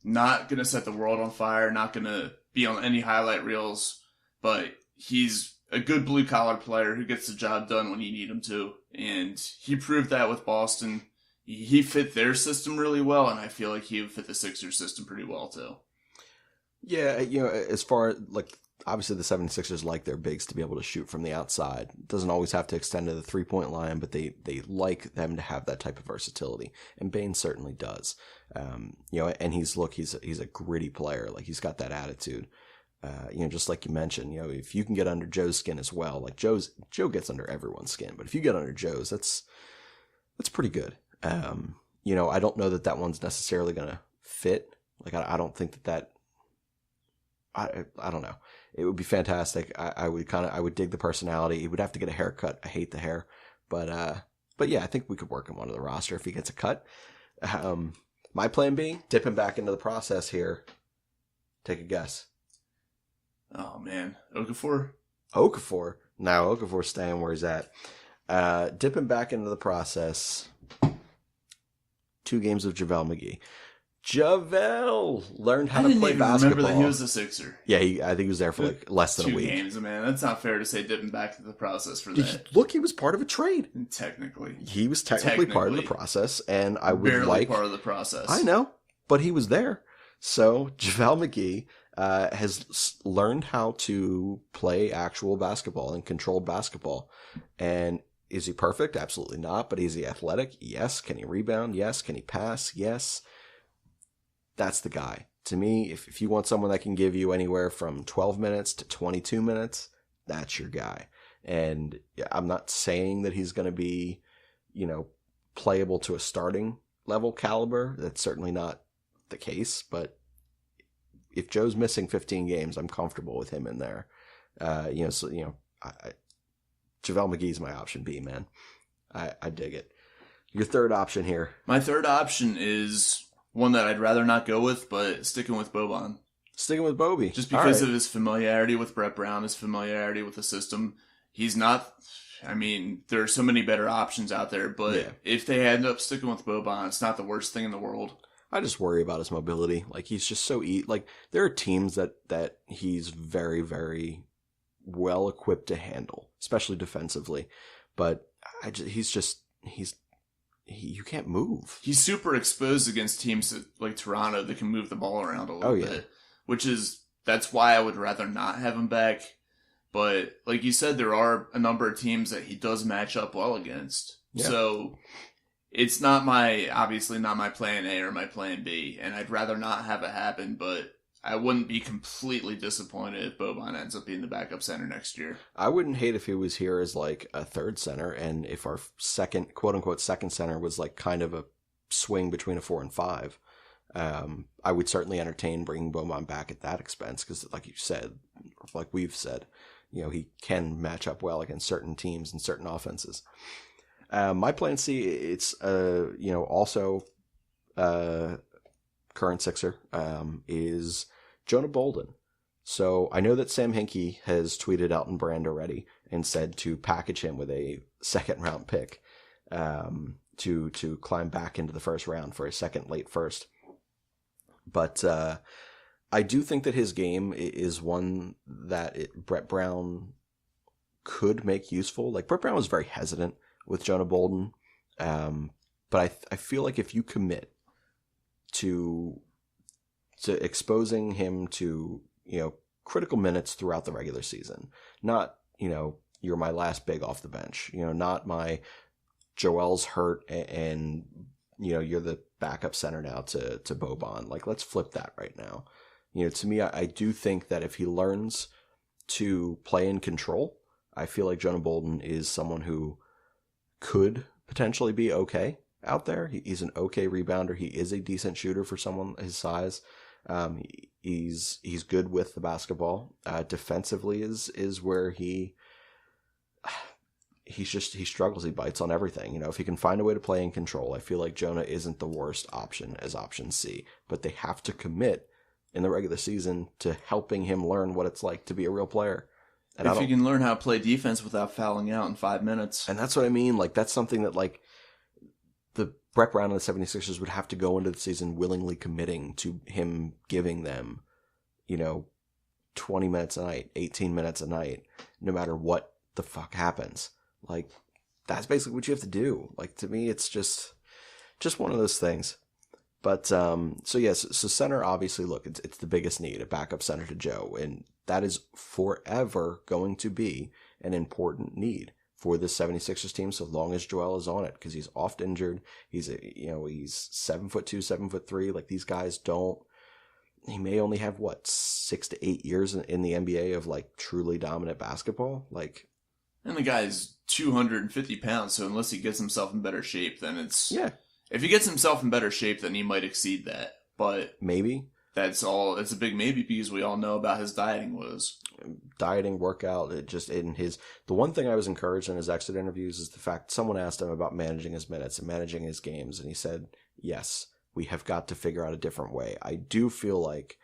Not going to set the world on fire. Not going to be on any highlight reels. But he's a good blue-collar player who gets the job done when you need him to. And he proved that with Boston. He fit their system really well, and I feel like he would fit the Sixers system pretty well, too. Yeah, as far like, obviously the 76ers like their bigs to be able to shoot from the outside. It doesn't always have to extend to the 3-point line, but they like them to have that type of versatility. And Baines certainly does. And he's a gritty player. Like, he's got that attitude. Just like you mentioned, if you can get under Joe's skin as well, like Joe gets under everyone's skin, but if you get under Joe's, that's pretty good. I don't know that one's necessarily going to fit. Like, I don't think that I don't know. It would be fantastic. I would dig the personality. He would have to get a haircut. I hate the hair, but But yeah, I think we could work him onto the roster if he gets a cut. My plan B, dip him back into the process here. Take a guess. Oh, man. Okafor? Okafor? No, Okafor's staying where he's at. Dip him back into the process. 2 games of JaVale McGee. JaVale learned how to play basketball. I didn't even remember that he was a Sixer. Yeah, I think he was there for like less than a week. 2 games, man. That's not fair to say dip him back to the process for that. Look, he was part of a trade. Technically. He was technically part of the process, and I would barely part of the process. I know, but he was there. So JaVale McGee has learned how to play actual basketball and controlled basketball. And is he perfect? Absolutely not. But is he athletic? Yes. Can he rebound? Yes. Can he pass? Yes. That's the guy. To me, if you want someone that can give you anywhere from 12 minutes to 22 minutes, that's your guy. And I'm not saying that he's going to be, playable to a starting level caliber. That's certainly not the case. But if Joe's missing 15 games, I'm comfortable with him in there. JaVale McGee's my option B, man. I dig it. Your third option here. My third option is one that I'd rather not go with, but sticking with Boban. Sticking with Bobby. Just because of his familiarity with Brett Brown, his familiarity with the system. He's not, there are so many better options out there, but if they end up sticking with Boban, it's not the worst thing in the world. I just worry about his mobility. Like, he's just so there are teams that he's very, very well equipped to handle, especially defensively. But you can't move. He's super exposed against teams like Toronto that can move the ball around a little bit, that's why I would rather not have him back. But like you said, there are a number of teams that he does match up well against. Yeah. So it's obviously not my plan A or my plan B, and I'd rather not have it happen, but I wouldn't be completely disappointed if Boban ends up being the backup center next year. I wouldn't hate if he was here as like a third center, and if our second, quote unquote, second center was like kind of a swing between a 4 and 5. I would certainly entertain bringing Boban back at that expense because, like you said, like we've said, he can match up well against certain teams and certain offenses. My plan C, it's also current Sixer, is Jonah Bolden. So I know that Sam Hinkie has tweeted Elton Brand already and said to package him with a second-round pick to climb back into the first round for a second late first. But I do think that his game is one that Brett Brown could make useful. Like, Brett Brown was very hesitant with Jonah Bolden, but I feel like if you commit to exposing him to critical minutes throughout the regular season, not you're my last big off the bench, not my Joel's hurt and you're the backup center now to Boban. Like, let's flip that right now. To me, I do think that if he learns to play in control, I feel like Jonah Bolden is someone who could potentially be okay out there. He's an okay rebounder. He is a decent shooter for someone his size. He's good with the basketball. Defensively is where he struggles. He bites on everything. If he can find a way to play in control, I feel like Jonah isn't the worst option as option C. But they have to commit in the regular season to helping him learn what it's like to be a real player. And if he can learn how to play defense without fouling out in 5 minutes. And that's what I mean. Like, that's something that, like, the Brett Brown and the 76ers would have to go into the season willingly committing to him giving them, 20 minutes a night, 18 minutes a night, no matter what the fuck happens. Like, that's basically what you have to do. Like, to me, it's just one of those things. But, so center, obviously, look, it's the biggest need, a backup center to Joe. And that is forever going to be an important need for the 76ers team so long as Joel is on it, because he's oft injured. He's 7'2", 7'3". Like, these guys he may only have 6 to 8 years in the NBA of like truly dominant basketball. Like, and the guy's 250 pounds, so unless he gets himself in better shape, then it's... Yeah. If he gets himself in better shape, then he might exceed that, but... Maybe. It's a big maybe because we all know about his dieting woes. Dieting, workout, the one thing I was encouraged in his exit interviews is the fact someone asked him about managing his minutes and managing his games, and he said, yes, we have got to figure out a different way. I do feel like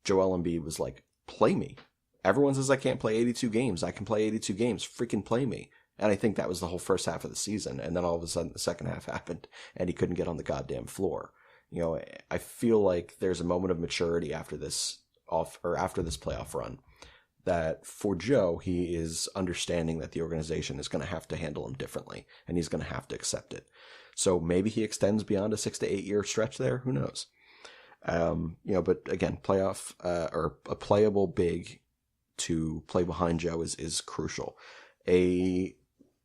Joel Embiid was like, play me. Everyone says I can't play 82 games. I can play 82 games. Freaking play me. And I think that was the whole first half of the season. And then all of a sudden the second half happened and he couldn't get on the goddamn floor. You know, I feel like there's a moment of maturity after this playoff run that for Joe, he is understanding that the organization is going to have to handle him differently and he's going to have to accept it. So maybe he extends beyond a 6 to 8 year stretch there. Who knows? But again, playoff or a playable big to play behind Joe is crucial. A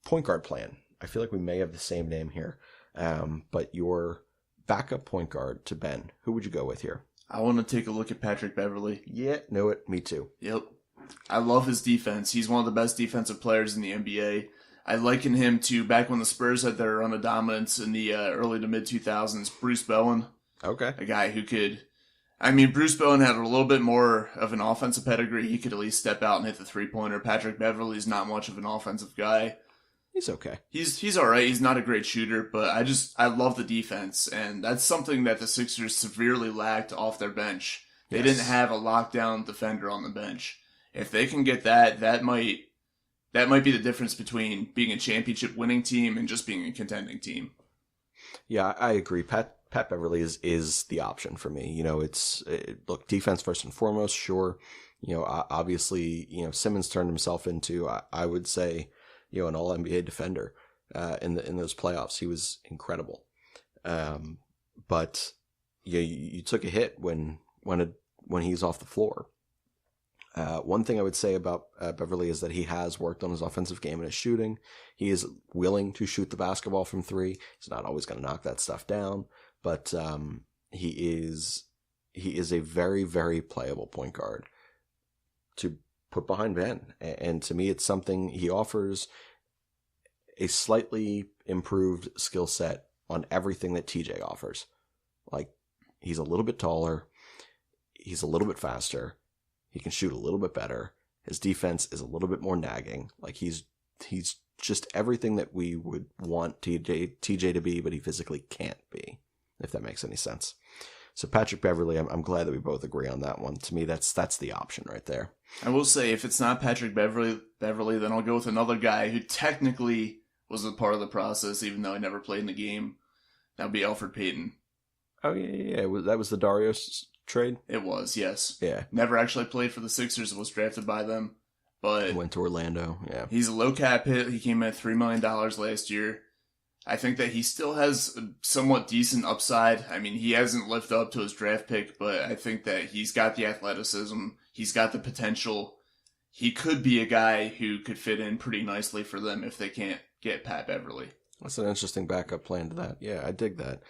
point guard plan. I feel like we may have the same name here, but your backup point guard to Ben, who would you go with here? I want to take a look at Patrick Beverley. Yeah, know it. Me too. Yep. I love his defense. He's one of the best defensive players in the NBA. I liken him to back when the Spurs had their run of dominance in the early to mid 2000s, Bruce Bowen. Okay. A guy who could... Bruce Bowen had a little bit more of an offensive pedigree. He could at least step out and hit the three-pointer. Patrick Beverley's not much of an offensive guy. He's okay. He's all right. He's not a great shooter, but I love the defense, and that's something that the Sixers severely lacked off their bench. They didn't have a lockdown defender on the bench. If they can get that might be the difference between being a championship winning team and just being a contending team. Yeah, I agree. Pat Beverley is the option for me. You know, look, defense first and foremost, sure. You know, obviously, you know, Simmons turned himself into, I would say, you know, an all NBA defender in those playoffs. He was incredible. But you took a hit when he's off the floor. One thing I would say about Beverley is that he has worked on his offensive game and his shooting. He is willing to shoot the basketball from three. He's not always going to knock that stuff down, but he is a very, very playable point guard to put behind Ben. And to me, it's something he offers a slightly improved skill set on everything that TJ offers. Like, he's a little bit taller. He's a little bit faster. He can shoot a little bit better. His defense is a little bit more nagging. Like, he's just everything that we would want TJ to be, but he physically can't be, if that makes any sense. So Patrick Beverley, I'm glad that we both agree on that one. To me, that's the option right there. I will say, if it's not Patrick Beverley, then I'll go with another guy who technically was a part of the process, even though he never played in the game. That would be Elfrid Payton. Oh, yeah. That was the Darius trade? It was, yes. Yeah. Never actually played for the Sixers and was drafted by them. But went to Orlando, yeah. He's a low cap hit. He came in at $3 million last year. I think that he still has a somewhat decent upside. I mean, he hasn't lived up to his draft pick, but I think that he's got the athleticism. He's got the potential. He could be a guy who could fit in pretty nicely for them if they can't get Pat Beverley. That's an interesting backup plan to that. Yeah, I dig that.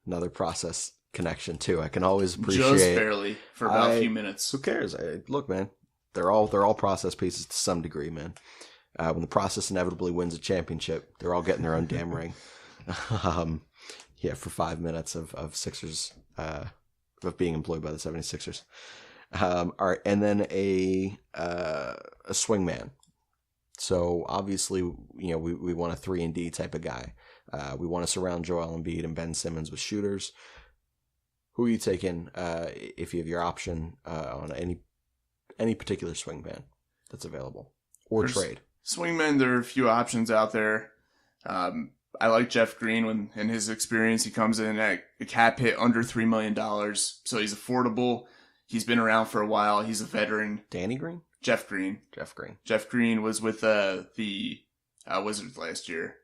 Another process connection too. I can always appreciate just barely for about a few minutes. Who cares? Look, man, they're all process pieces to some degree, man. When the process inevitably wins a championship, they're all getting their own damn ring. For 5 minutes of Sixers of being employed by the 76ers. All right, and then a swing man. So obviously, you know, we want a 3-and-D type of guy. We want to surround Joel Embiid and Ben Simmons with shooters. Who are you taking if you have your option on any particular swing man that's available or trade? Swingman, there are a few options out there. I like Jeff Green in his experience. He comes in at a cap hit under $3 million, so he's affordable. He's been around for a while. He's a veteran. Danny Green? Jeff Green. Jeff Green was with the Wizards last year.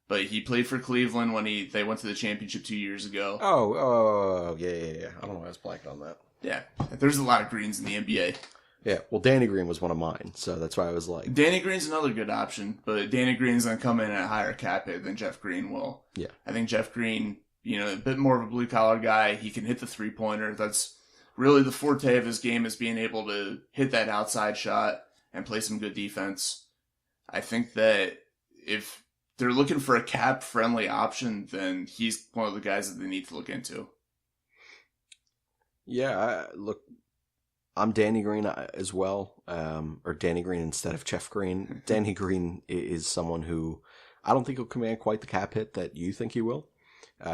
But he played for Cleveland when they went to the championship 2 years ago. Oh, yeah. I don't know why I was blanking on that. Yeah, there's a lot of Greens in the NBA. Yeah, well, Danny Green was one of mine, so that's why I was like... Danny Green's another good option, but Danny Green's going to come in at a higher cap hit than Jeff Green will. Yeah. I think Jeff Green, you know, a bit more of a blue-collar guy. He can hit the three-pointer. That's really the forte of his game, is being able to hit that outside shot and play some good defense. I think that if they're looking for a cap-friendly option, then he's one of the guys that they need to look into. Yeah, look, I'm Danny Green as well, or Danny Green instead of Jeff Green. Danny Green is someone who I don't think he'll command quite the cap hit that you think he will.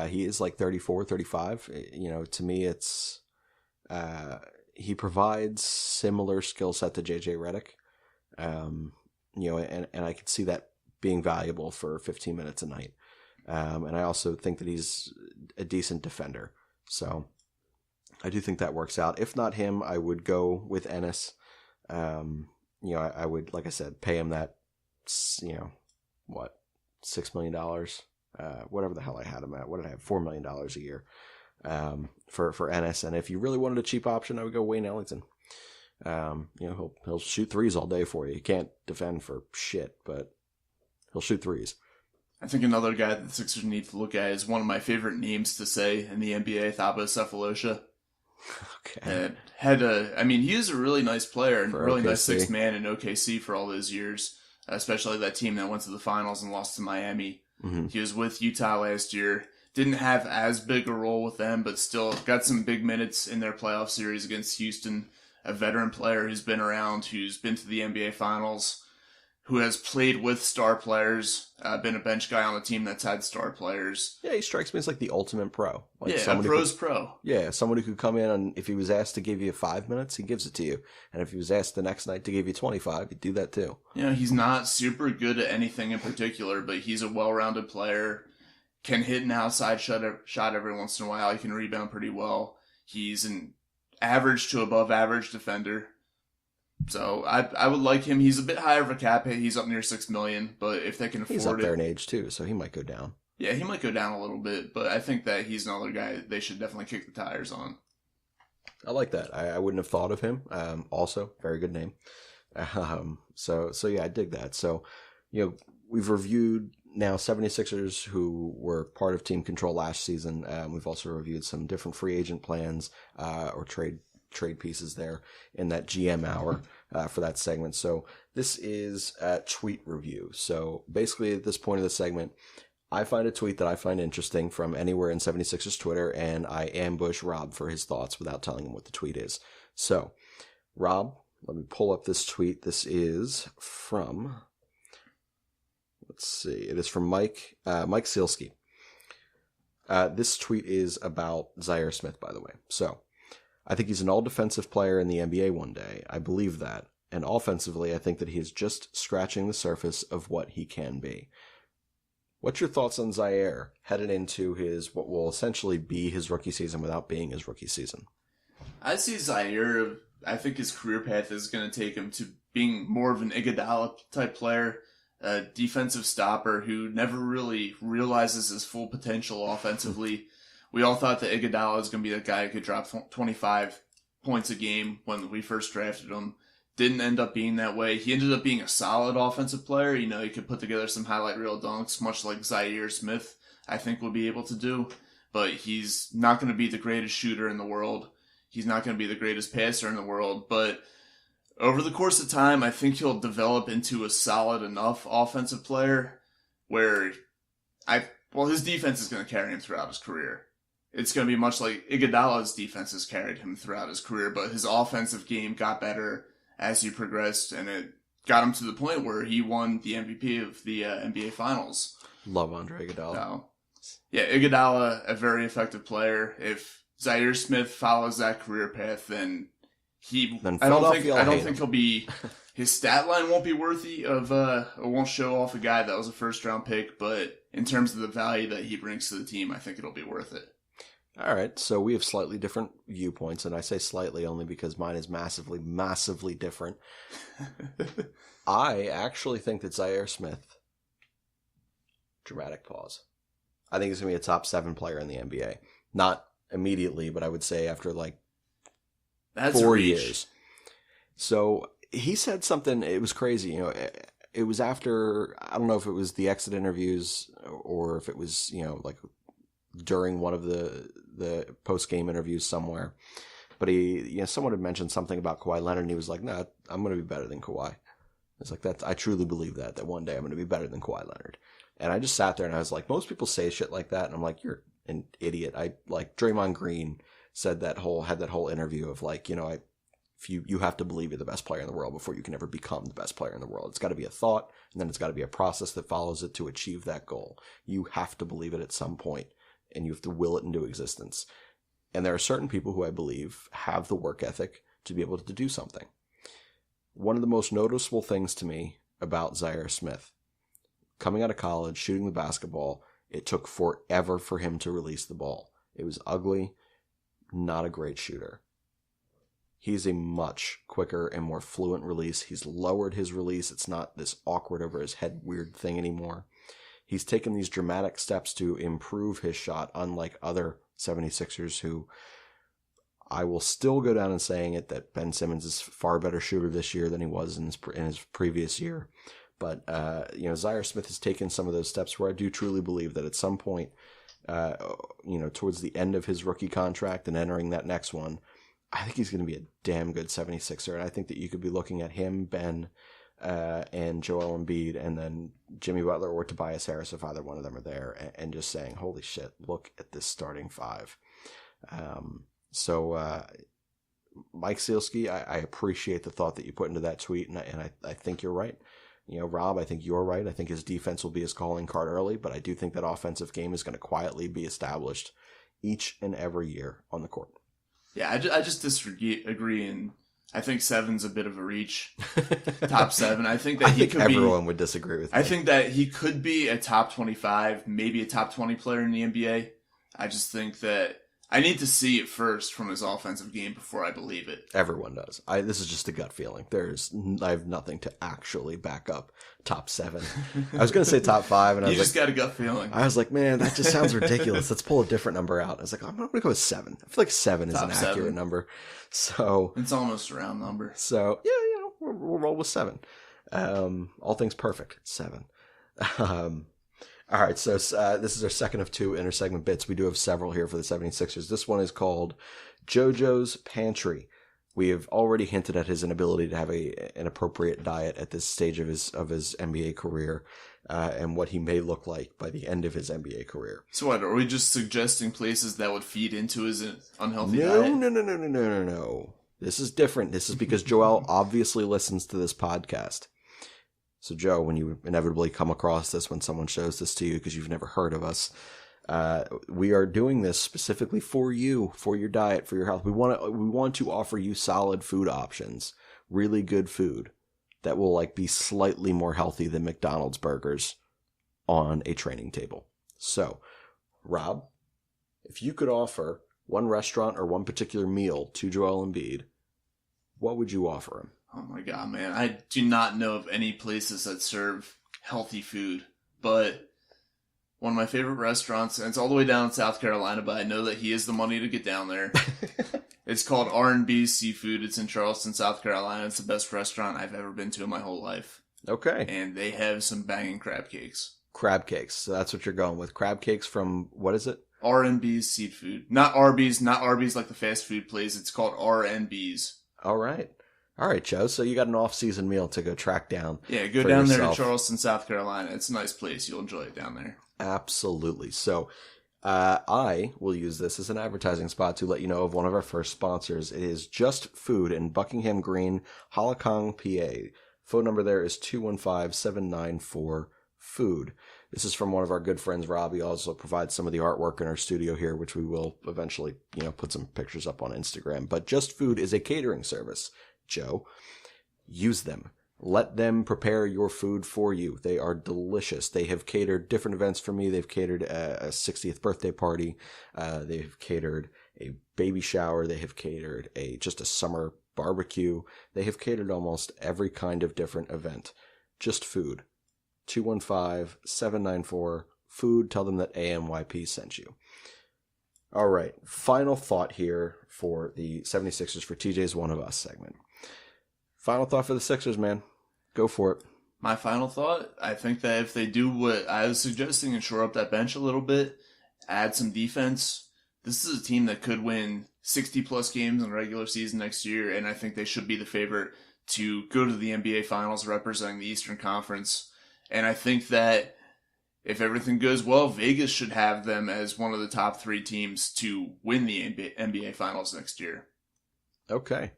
He is like 34, 35. To me, it's he provides similar skill set to JJ Redick. And I could see that being valuable for 15 minutes a night. And I also think that he's a decent defender. So I do think that works out. If not him, I would go with Ennis. I would, like I said, pay him that, $6 million? Whatever the hell I had him at. What did I have? $4 million a year for Ennis. And if you really wanted a cheap option, I would go Wayne Ellington. He'll shoot threes all day for you. He can't defend for shit, but he'll shoot threes. I think another guy that the Sixers need to look at is one of my favorite names to say in the NBA, Thabo Sefolosha. Okay. He is a really nice player and For a really nice OKC. sixth man in OKC for all those years, especially that team that went to the finals and lost to Miami. Mm-hmm. He was with Utah last year. Didn't have as big a role with them, but still got some big minutes in their playoff series against Houston. A veteran player who's been around, who's been to the NBA Finals, who has played with star players, been a bench guy on the team that's had star players. Yeah, he strikes me as like the ultimate pro. Like a somebody pro's pro. Yeah, someone who could come in and if he was asked to give you 5 minutes, he gives it to you. And if he was asked the next night to give you 25, he'd do that too. He's not super good at anything in particular, but he's a well-rounded player. Can hit an outside shot every once in a while. He can rebound pretty well. He's an average to above average defender. So I would like him. He's a bit higher of a cap hit. He's up near $6 million, but if they can afford it. He's up there in age too, so he might go down. Yeah, he might go down a little bit, but I think that he's another guy they should definitely kick the tires on. I like that. I wouldn't have thought of him. Also, very good name. So yeah, I dig that. So, we've reviewed now 76ers who were part of team control last season. We've also reviewed some different free agent plans or trade pieces there in that GM hour for that segment. So this is a tweet review. So basically at this point of the segment, I find a tweet that I find interesting from anywhere in 76ers Twitter, and I ambush Rob for his thoughts without telling him what the tweet is. So, Rob, let me pull up this tweet. This is from, it is from Mike Sielski. This tweet is about Zaire Smith, by the way. So, I think he's an all-defensive player in the NBA one day. I believe that. And offensively, I think that he is just scratching the surface of what he can be. What's your thoughts on Zaire headed into what will essentially be his rookie season without being his rookie season? I see Zaire, I think his career path is going to take him to being more of an Iguodala type player, a defensive stopper who never really realizes his full potential offensively. We all thought that Iguodala was going to be that guy who could drop 25 points a game when we first drafted him. Didn't end up being that way. He ended up being a solid offensive player. He could put together some highlight reel dunks, much like Zaire Smith, I think, would be able to do. But he's not going to be the greatest shooter in the world. He's not going to be the greatest passer in the world. But over the course of time, I think he'll develop into a solid enough offensive player where his defense is going to carry him throughout his career. It's going to be much like Iguodala's defense has carried him throughout his career, but his offensive game got better as he progressed, and it got him to the point where he won the MVP of the NBA Finals. Love Andre Iguodala. So, yeah, Iguodala, a very effective player. If Zaire Smith follows that career path, then I don't think he'll be. His stat line won't be worthy of. It won't show off a guy that was a first round pick, but in terms of the value that he brings to the team, I think it'll be worth it. All right, so we have slightly different viewpoints, and I say slightly only because mine is massively, massively different. I actually think that Zaire Smith, dramatic pause, I think he's going to be a top 7 player in the NBA. Not immediately, but I would say after That's 4 years. So he said something, it was crazy, it was after, I don't know if it was the exit interviews or if it was, during one of the post-game interviews somewhere. But someone had mentioned something about Kawhi Leonard, and he was like, no, I'm going to be better than Kawhi. It's like, I truly believe that one day I'm going to be better than Kawhi Leonard. And I just sat there and I was like, most people say shit like that, and I'm like, you're an idiot. Draymond Green had that whole interview of like, if you have to believe you're the best player in the world before you can ever become the best player in the world. It's got to be a thought, and then it's got to be a process that follows it to achieve that goal. You have to believe it at some point, and you have to will it into existence. And there are certain people who I believe have the work ethic to be able to do something. One of the most noticeable things to me about Zaire Smith, coming out of college, shooting the basketball, it took forever for him to release the ball. It was ugly, not a great shooter. He's a much quicker and more fluent release. He's lowered his release. It's not this awkward over his head weird thing anymore. He's taken these dramatic steps to improve his shot, unlike other 76ers who, I will still go down in saying it, that Ben Simmons is a far better shooter this year than he was in his previous year. But, Zaire Smith has taken some of those steps where I do truly believe that at some point, towards the end of his rookie contract and entering that next one, I think he's going to be a damn good 76er. And I think that you could be looking at him, Ben, and Joel Embiid, and then Jimmy Butler or Tobias Harris, if either one of them are there, and just saying, holy shit, look at this starting five. Mike Sealski, I appreciate the thought that you put into that tweet, and I think you're right. Rob, I think you're right. I think his defense will be his calling card early, but I do think that offensive game is going to quietly be established each and every year on the court. Yeah, I just disagree, and I think 7's a bit of a reach. Top 7. I think that everyone would disagree with me. I think that he could be a top 25, maybe a top 20 player in the NBA. I just think that I need to see it first from his offensive game before I believe it. Everyone does. This is just a gut feeling. I have nothing to actually back up top 7. I was going to say top 5, and I was just got a gut feeling. I was like, man, that just sounds ridiculous. Let's pull a different number out. I was like, I'm going to go with 7. I feel like 7 is an accurate number. So it's almost a round number. So yeah, we'll roll with 7. All things perfect. 7. All right, so this is our second of 2 intersegment bits. We do have several here for the 76ers. This one is called JoJo's Pantry. We have already hinted at his inability to have an appropriate diet at this stage of his NBA career, and what he may look like by the end of his NBA career. So what, are we just suggesting places that would feed into his unhealthy diet? No. This is different. This is because Joel obviously listens to this podcast. So, Joe, when you inevitably come across this, when someone shows this to you because you've never heard of us, we are doing this specifically for you, for your diet, for your health. We want to offer you solid food options, really good food that will be slightly more healthy than McDonald's burgers on a training table. So, Rob, if you could offer one restaurant or one particular meal to Joel Embiid, what would you offer him? Oh my God, man. I do not know of any places that serve healthy food, but one of my favorite restaurants, and it's all the way down in South Carolina, but I know that he has the money to get down there. It's called R&B's Seafood. It's in Charleston, South Carolina. It's the best restaurant I've ever been to in my whole life. Okay. And they have some banging crab cakes. Crab cakes. So that's what you're going with. Crab cakes from, what is it? R&B's Seafood. Not Arby's like the fast food place. It's called R&B's. All right, Joe. So you got an off-season meal to go track down. Yeah, go down there to Charleston, South Carolina. It's a nice place. You'll enjoy it down there. Absolutely. So I will use this as an advertising spot to let you know of one of our first sponsors. It is Just Food in Buckingham Green, Hollicong, PA. Phone number there is 215-794-FOOD. This is from one of our good friends, Rob. He also provides some of the artwork in our studio here, which we will eventually, put some pictures up on Instagram. But Just Food is a catering service. Joe, use them. Let them prepare your food for you. They are delicious. They have catered different events for me. They've catered a 60th birthday party. They've catered a baby shower. They have catered just a summer barbecue. They have catered almost every kind of different event. Just Food. 215-794-FOOD. Tell them that AMYP sent you. All right. Final thought here for the 76ers for TJ's One of Us segment. Final thought for the Sixers, man. Go for it. My final thought, I think that if they do what I was suggesting and shore up that bench a little bit, add some defense, this is a team that could win 60-plus games in the regular season next year, and I think they should be the favorite to go to the NBA Finals representing the Eastern Conference. And I think that if everything goes well, Vegas should have them as one of the top 3 teams to win the NBA Finals next year. Okay.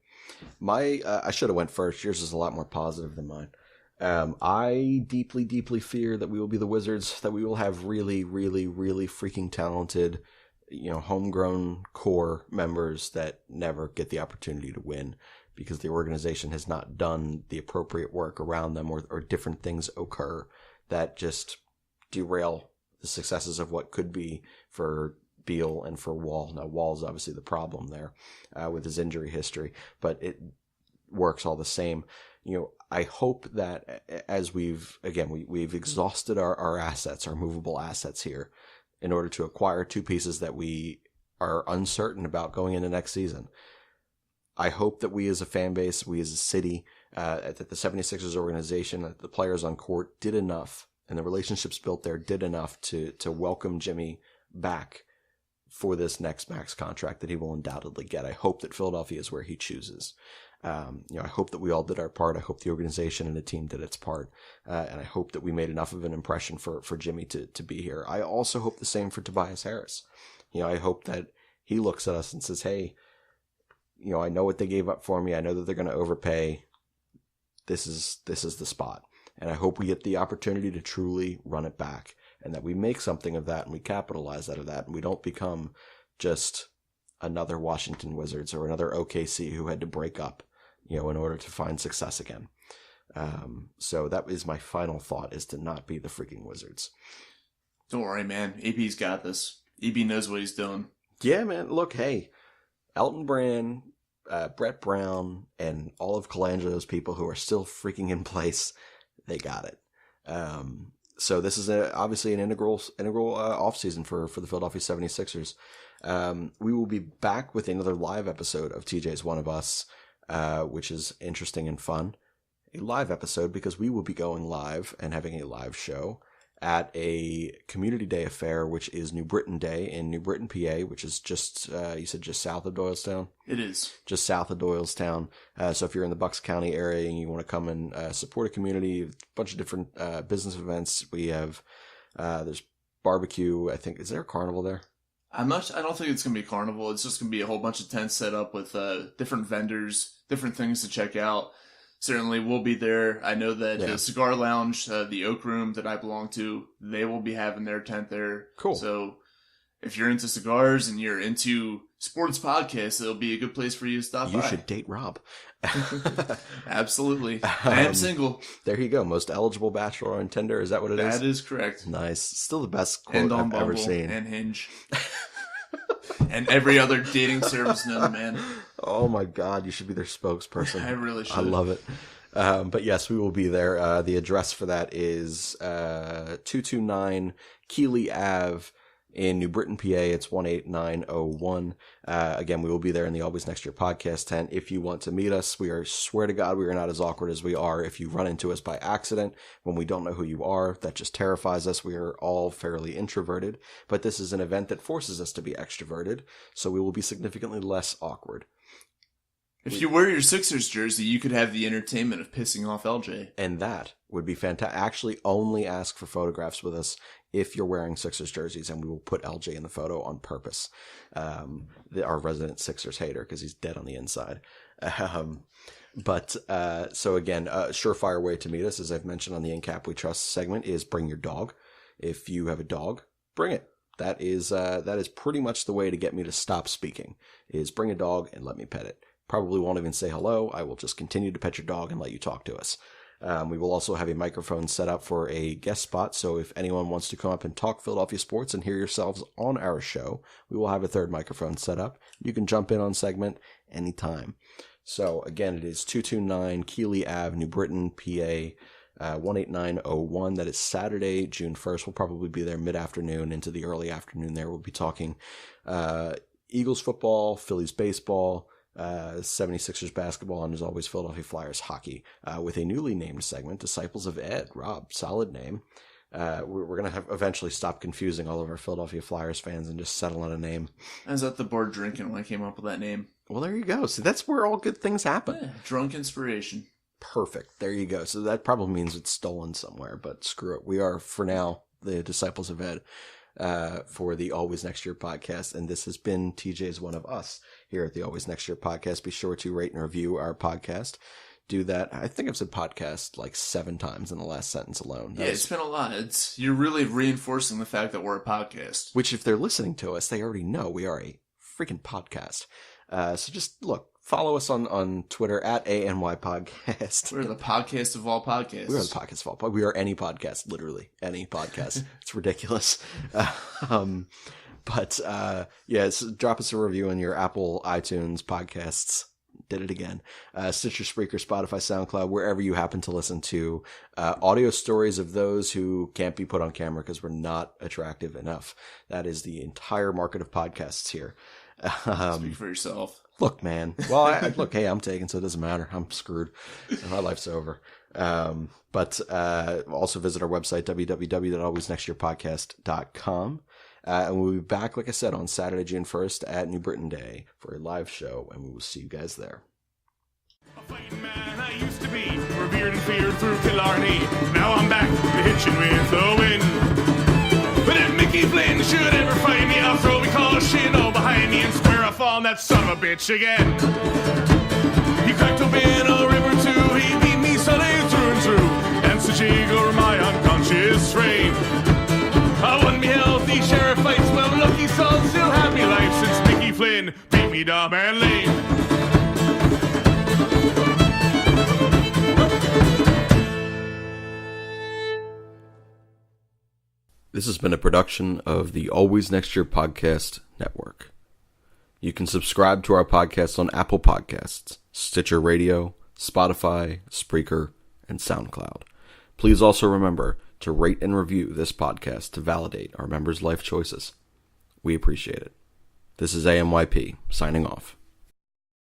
I should have went first. Yours is a lot more positive than mine. I deeply, deeply fear that we will be the Wizards, that we will have really, really, really freaking talented, homegrown core members that never get the opportunity to win because the organization has not done the appropriate work around them, or different things occur that just derail the successes of what could be for Beal and for Wall. Now, Wall's obviously the problem there with his injury history, but it works all the same. I hope that as we've exhausted our assets, our movable assets here, in order to acquire 2 pieces that we are uncertain about going into next season. I hope that we as a fan base, we as a city, that the 76ers organization, that the players on court did enough, and the relationships built there did enough to welcome Jimmy back for this next max contract that he will undoubtedly get. I hope that Philadelphia is where he chooses. I hope that we all did our part. I hope the organization and the team did its part. And I hope that we made enough of an impression for Jimmy to be here. I also hope the same for Tobias Harris. I hope that he looks at us and says, hey, I know what they gave up for me. I know that they're going to overpay. This is the spot. And I hope we get the opportunity to truly run it back, and that we make something of that and we capitalize out of that, and we don't become just another Washington Wizards or another OKC who had to break up, in order to find success again. So that is my final thought, is to not be the freaking Wizards. Don't worry, man. AB's got this. AB knows what he's doing. Yeah, man. Look, hey, Elton Brand, Brett Brown, and all of Colangelo's people who are still freaking in place, they got it. So this is obviously an integral offseason for the Philadelphia 76ers. We will be back with another live episode of TJ's One of Us, which is interesting and fun. A live episode because we will be going live and having a live show at a community day affair, which is New Britain Day in New Britain, PA, which is just, you said just south of Doylestown? It is. Just south of Doylestown. So if you're in the Bucks County area and you want to come and support a community, a bunch of different business events. We have, there's barbecue. I think, is there a carnival there? I don't think it's going to be a carnival. It's just going to be a whole bunch of tents set up with different vendors, different things to check out. Certainly we'll be there. I know that the Cigar Lounge, the Oak Room that I belong to, they will be having their tent there. Cool. So if you're into cigars and you're into sports podcasts, it'll be a good place for you to stop by. You should date Rob. Absolutely. I am single. There you go. Most eligible bachelor on Tinder. Is that what it is? That is correct. Nice. Still the best quote And on I've Bumble ever seen. and Hinge. And every other dating service known to man. Oh my God, you should be their spokesperson. I really should. I love it. But yes, we will be there. The address for that is 229 Keeley Ave in New Britain, PA. It's 18901. Again, we will be there in the Always Next Year podcast tent. If you want to meet us, swear to God, we are not as awkward as we are. If you run into us by accident when we don't know who you are, that just terrifies us. We are all fairly introverted, but this is an event that forces us to be extroverted, so we will be significantly less awkward. If you wear your Sixers jersey, you could have the entertainment of pissing off LJ. And that would be fantastic. Actually, only ask for photographs with us if you're wearing Sixers jerseys, and we will put LJ in the photo on purpose. Our resident Sixers hater, because he's dead on the inside. So again, a surefire way to meet us, as I've mentioned on the In Cap We Trust segment, is bring your dog. If you have a dog, bring it. That is pretty much the way to get me to stop speaking, is bring a dog and let me pet it. Probably won't even say hello. I will just continue to pet your dog and let you talk to us. We will also have a microphone set up for a guest spot. So if anyone wants to come up and talk Philadelphia sports and hear yourselves on our show, we will have a third microphone set up. You can jump in on segment anytime. So again, it is 229 Keeley Ave, New Britain, PA, 18901. That is Saturday, June 1st. We'll probably be there mid-afternoon into the early afternoon there. We'll be talking Eagles football, Phillies baseball, 76ers basketball, and as always, Philadelphia Flyers hockey, with a newly named segment, Disciples of Ed. Rob, solid name. We're going to have eventually stop confusing all of our Philadelphia Flyers fans and just settle on a name. I was at the bar drinking when I came up with that name. Well, there you go. So that's where all good things happen. Yeah, drunk inspiration. Perfect. There you go. So that probably means it's stolen somewhere, but screw it. We are, for now, the Disciples of Ed, for the Always Next Year podcast. And this has been TJ's One of Us here at the Always Next Year podcast. Be sure to rate and review our podcast. Do that. I think I've said podcast like 7 times in the last sentence alone. It's been a lot. You're really reinforcing the fact that we're a podcast. Which, if they're listening to us, they already know we are a freaking podcast. So just look, follow us on Twitter at ANY Podcast. We're the podcast of all podcasts. We are the podcast of all podcasts. We are any podcast, literally any podcast. It's ridiculous. Drop us a review on your Apple iTunes podcasts. Did it again. Stitcher, Spreaker, Spotify, SoundCloud, wherever you happen to listen to audio stories of those who can't be put on camera because we're not attractive enough. That is the entire market of podcasts here. Speak for yourself. Look, man. Well, look, hey, I'm taken, so it doesn't matter. I'm screwed. My life's over. But also visit our website, www.alwaysnextyearpodcast.com. And we'll be back, like I said, on Saturday, June 1st at New Britain Day for a live show, and we will see you guys there. A fighting man I used to be, revered and feared through Killarney. Now I'm back to hitching with a win. But if Mickey Flynn should ever find me, I'll throw me caution behind me and square off on that son of a bitch again. He cracked open a river too, he beat me Sunday through and through, and such over my unconscious frame. I won me healthy sheriff fights, well lucky soul still have me life since Mickey Flynn beat me dumb and lame. This has been a production of the Always Next Year Podcast Network. You can subscribe to our podcast on Apple Podcasts, Stitcher Radio, Spotify, Spreaker, and SoundCloud. Please also remember to rate and review this podcast to validate our members' life choices. We appreciate it. This is AMYP, signing off.